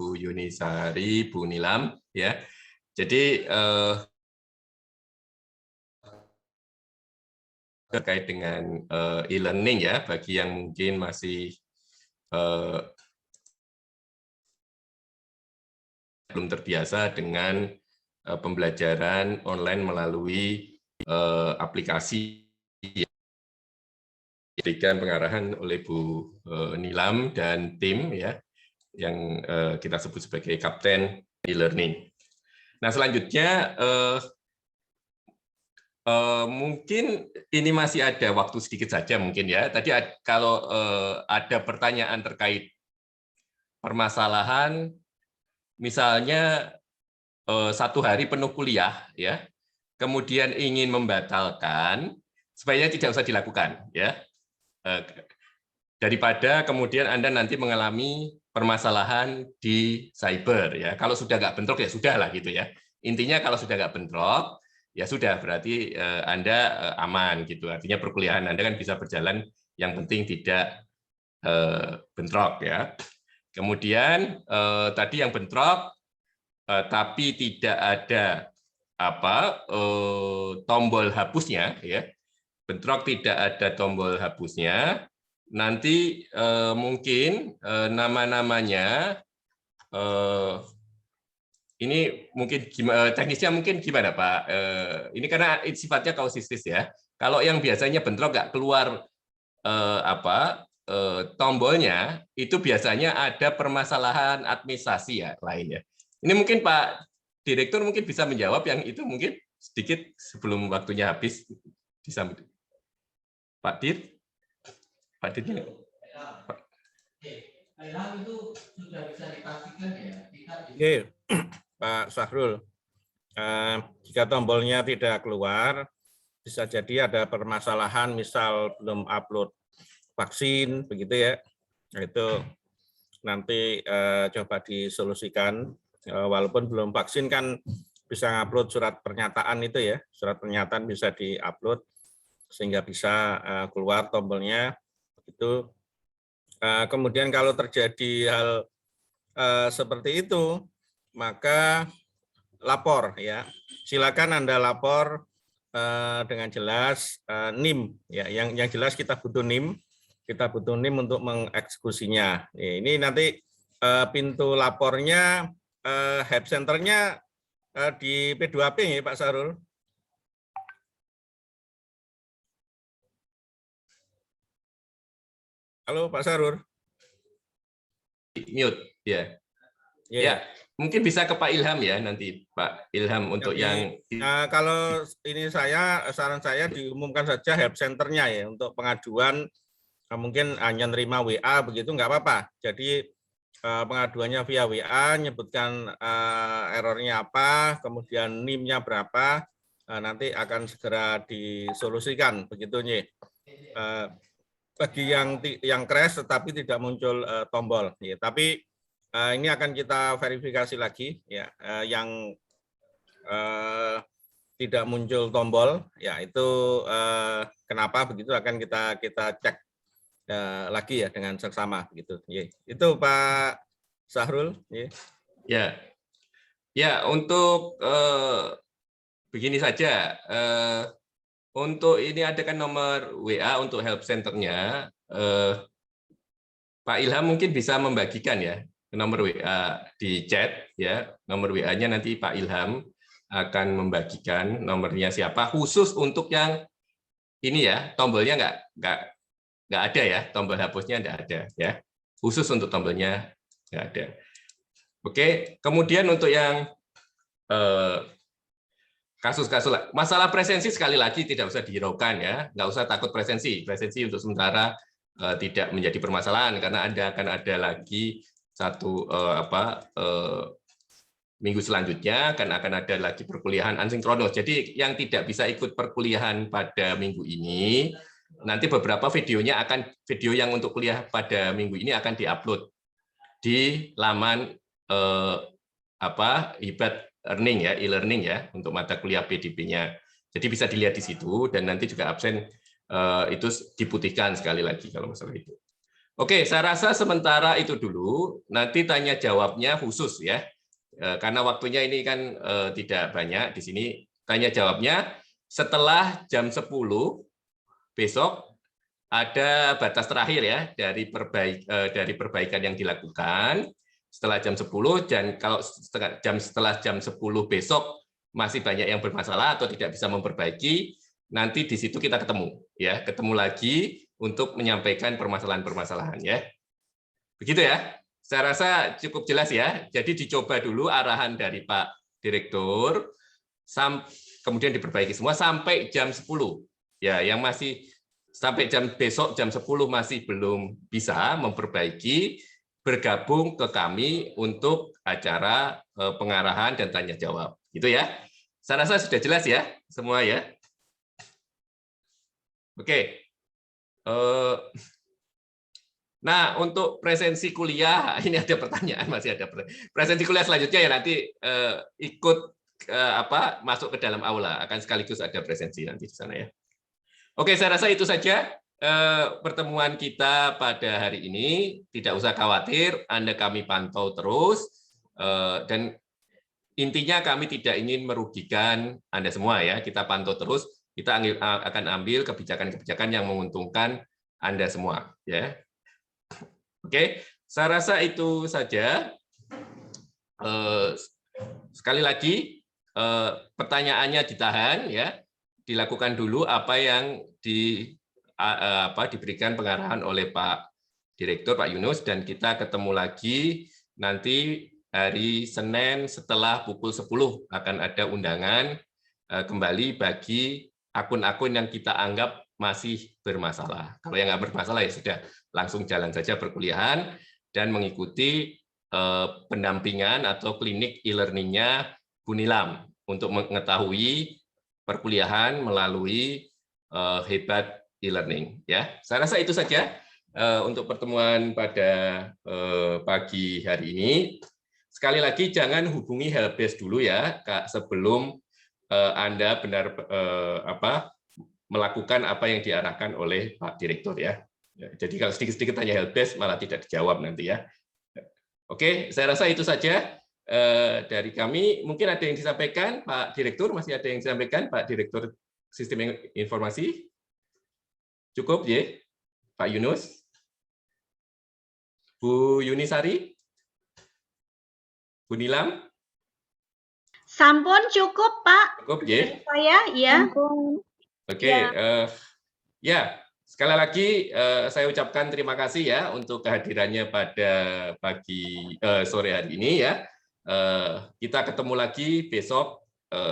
Bu Yunisari, Bu Nilam. Ya, jadi terkait dengan e-learning ya, bagi yang mungkin masih belum terbiasa dengan pembelajaran online melalui aplikasi yang diberikan pengarahan oleh Bu Nilam dan tim ya, yang kita sebut sebagai Kapten e-learning. Nah, selanjutnya mungkin ini masih ada waktu sedikit saja mungkin ya. Tadi kalau ada pertanyaan terkait permasalahan, misalnya 1 hari penuh kuliah ya, kemudian ingin membatalkan, sebaiknya tidak usah dilakukan ya. Daripada kemudian Anda nanti mengalami permasalahan di cyber ya. Kalau sudah nggak bentrok ya sudah lah gitu ya. Intinya kalau sudah nggak bentrok ya sudah, berarti Anda aman gitu. Artinya perkuliahan Anda kan bisa berjalan, yang penting tidak bentrok ya. Kemudian tadi yang bentrok tapi tidak ada tombol hapusnya ya. Bentrok tidak ada tombol hapusnya. Nanti mungkin nama-namanya ini mungkin teknisnya mungkin gimana Pak? Ini karena sifatnya kausistis ya. Kalau yang biasanya bentrok nggak keluar tombolnya, itu biasanya ada permasalahan administrasi ya lainnya. Ini mungkin Pak Direktur mungkin bisa menjawab yang itu mungkin sedikit sebelum waktunya habis. Disambut. Pak Dir. Pak Dir. itu sudah bisa dipastikan ya. Oke, Pak Sahrul. Jika tombolnya tidak keluar, bisa jadi ada permasalahan, misal belum upload vaksin, begitu ya. Itu nanti coba disolusikan. Walaupun belum vaksin kan bisa ngupload surat pernyataan itu ya. Surat pernyataan bisa diupload sehingga bisa keluar tombolnya. Itu kemudian kalau terjadi hal seperti itu, maka lapor ya. Silakan Anda lapor dengan jelas NIM ya. Yang jelas kita butuh NIM. Kita butuh NIM untuk mengeksekusinya. Ini nanti pintu lapornya help center-nya di P2P ya Pak Sahrul. Halo Pak Sahrul. Mute ya. Ya, mungkin bisa ke Pak Ilham ya nanti Pak Ilham untuk yang kalau ini saran saya diumumkan saja help center-nya ya untuk pengaduan, mungkin hanya nerima WA begitu nggak apa-apa. Jadi pengaduannya via WA, nyebutkan errornya apa, kemudian NIM-nya berapa, nanti akan segera disolusikan begitu nih. Bagi yang crash tetapi tidak muncul tombol, ya. Tapi ini akan kita verifikasi lagi, ya. Yang tidak muncul tombol, ya itu kenapa begitu akan kita cek lagi ya dengan seksama begitu. Ya. Itu Pak Sahrul. Ya. Ya, untuk begini saja. Untuk ini ada kan nomor WA untuk help center-nya. Pak Ilham mungkin bisa membagikan ya nomor WA di chat ya. Nomor WA-nya nanti Pak Ilham akan membagikan nomornya siapa, khusus untuk yang ini ya, tombolnya nggak ada ya, tombol hapusnya nggak ada ya. Khusus untuk tombolnya nggak ada. Oke, kemudian untuk yang kasus-kasus masalah presensi sekali lagi tidak usah dihiraukan ya, nggak usah takut presensi untuk sementara tidak menjadi permasalahan karena akan ada lagi satu minggu selanjutnya akan ada lagi perkuliahan asinkronus. Jadi yang tidak bisa ikut perkuliahan pada minggu ini nanti beberapa video yang untuk kuliah pada minggu ini akan diupload di laman Hibat Learning ya, e-learning ya, untuk mata kuliah PDP-nya. Jadi bisa dilihat di situ, dan nanti juga absen itu diputihkan sekali lagi kalau masalah itu. Oke, saya rasa sementara itu dulu, nanti tanya jawabnya khusus ya, karena waktunya ini kan tidak banyak di sini. Tanya jawabnya setelah jam 10 besok ada batas terakhir ya dari perbaikan yang dilakukan. Setelah jam 10, dan kalau setelah jam 10 besok masih banyak yang bermasalah atau tidak bisa memperbaiki, nanti di situ kita ketemu lagi untuk menyampaikan permasalahan-permasalahan ya. Begitu ya. Saya rasa cukup jelas ya. Jadi dicoba dulu arahan dari Pak Direktur, kemudian diperbaiki semua sampai jam 10. Ya, yang masih sampai besok jam 10 masih belum bisa memperbaiki, bergabung ke kami untuk acara pengarahan dan tanya jawab. Gitu ya. Saya rasa sudah jelas ya semua ya. Oke. Nah, untuk presensi kuliah, ini ada pertanyaan, masih ada presensi kuliah selanjutnya ya nanti ikut masuk ke dalam aula, akan sekaligus ada presensi nanti di sana ya. Oke, saya rasa itu saja pertemuan kita pada hari ini. Tidak usah khawatir, Anda kami pantau terus, dan intinya kami tidak ingin merugikan Anda semua ya. Kita pantau terus, kita akan ambil kebijakan-kebijakan yang menguntungkan Anda semua ya. Oke, saya rasa itu saja. Sekali lagi pertanyaannya ditahan ya, dilakukan dulu apa yang diberikan pengarahan oleh Pak Direktur Pak Yunus, dan kita ketemu lagi nanti hari Senin setelah pukul 10 akan ada undangan kembali bagi akun-akun yang kita anggap masih bermasalah. Kalau yang nggak bermasalah ya sudah langsung jalan saja perkuliahan dan mengikuti pendampingan atau klinik e-learning-nya Bu Nilam untuk mengetahui perkuliahan melalui Hebat e-learning. Ya, saya rasa itu saja untuk pertemuan pada pagi hari ini. Sekali lagi jangan hubungi helpdesk dulu ya, Kak, sebelum Anda benar melakukan apa yang diarahkan oleh Pak Direktur ya. Jadi kalau sedikit-sedikit tanya helpdesk malah tidak dijawab nanti ya. Oke, saya rasa itu saja dari kami. Mungkin ada yang disampaikan Pak Direktur, masih ada yang disampaikan Pak Direktur Sistem Informasi? Cukup ya, Pak Yunus? Bu Yunisari? Bu Nilam? Sampun cukup, Pak. Cukup ya? Saya ya. Oke, ya sekali lagi saya ucapkan terima kasih ya untuk kehadirannya pada sore hari ini ya. Kita ketemu lagi besok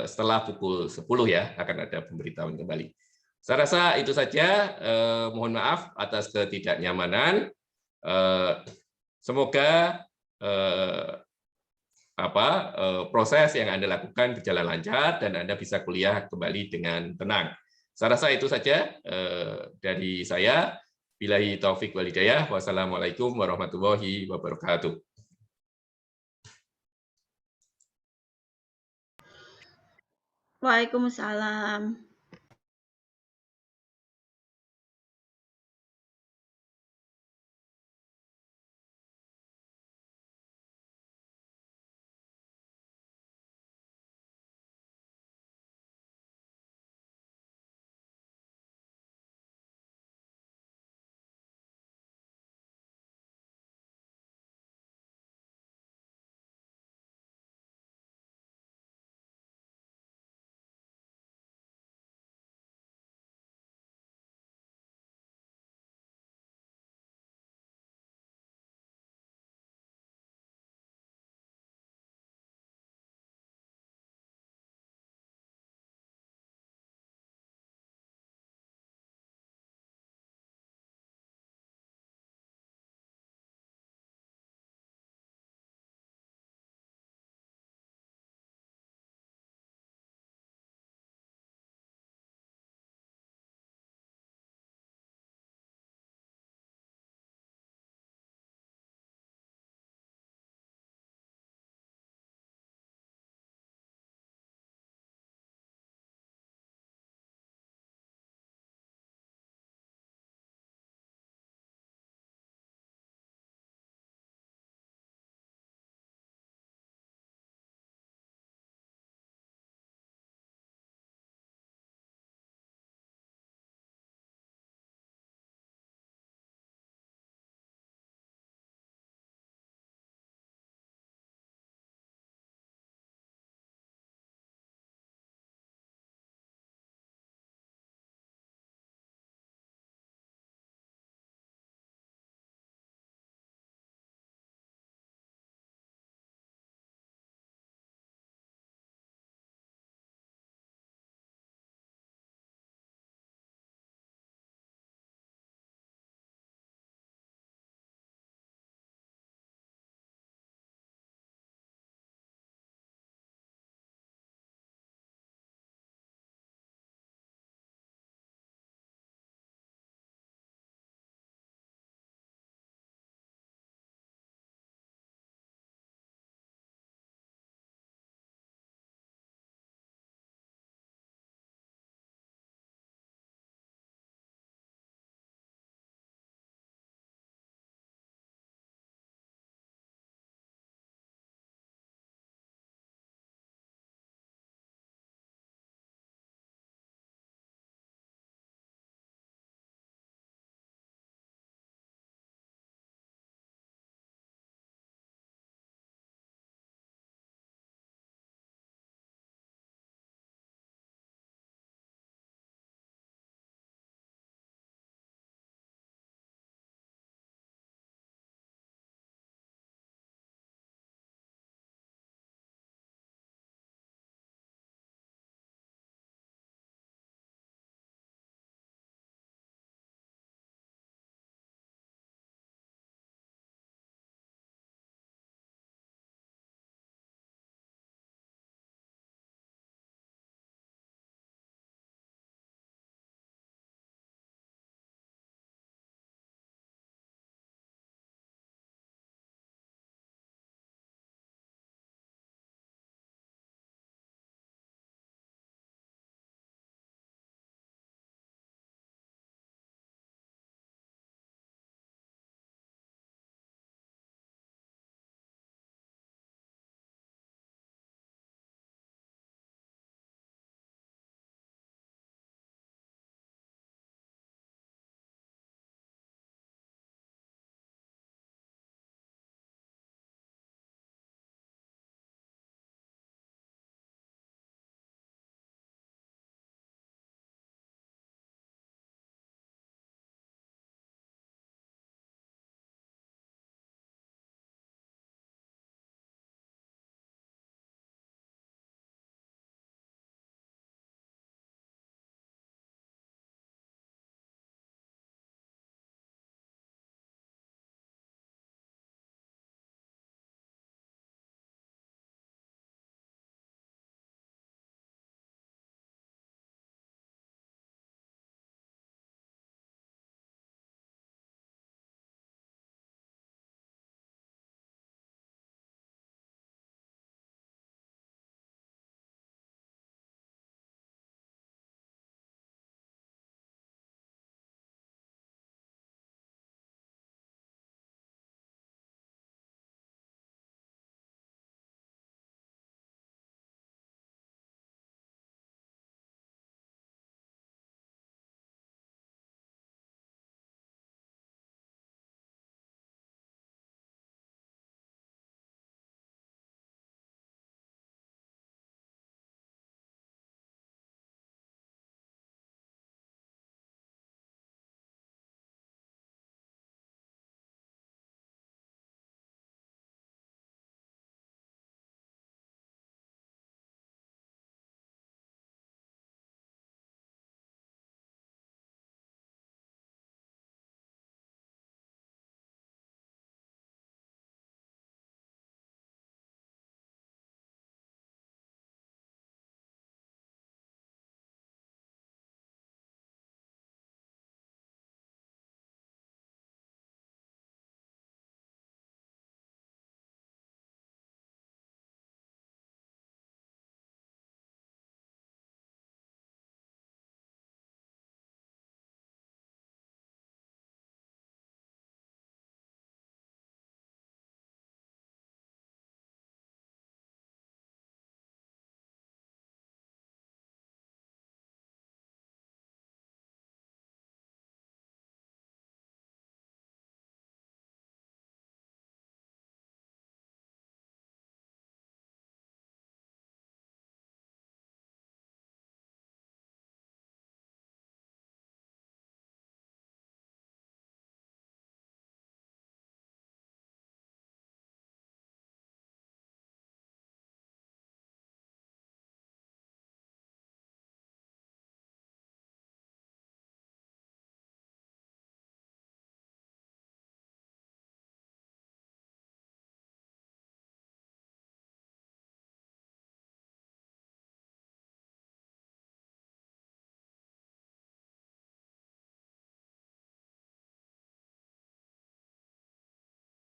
setelah pukul 10 ya, akan ada pemberitahuan kembali. Saya rasa itu saja. Mohon maaf atas ketidaknyamanan. Semoga proses yang Anda lakukan berjalan lancar dan Anda bisa kuliah kembali dengan tenang. Saya rasa itu saja dari saya. Billahi taufik wal hidayah. Wassalamualaikum warahmatullahi wabarakatuh. Waalaikumsalam.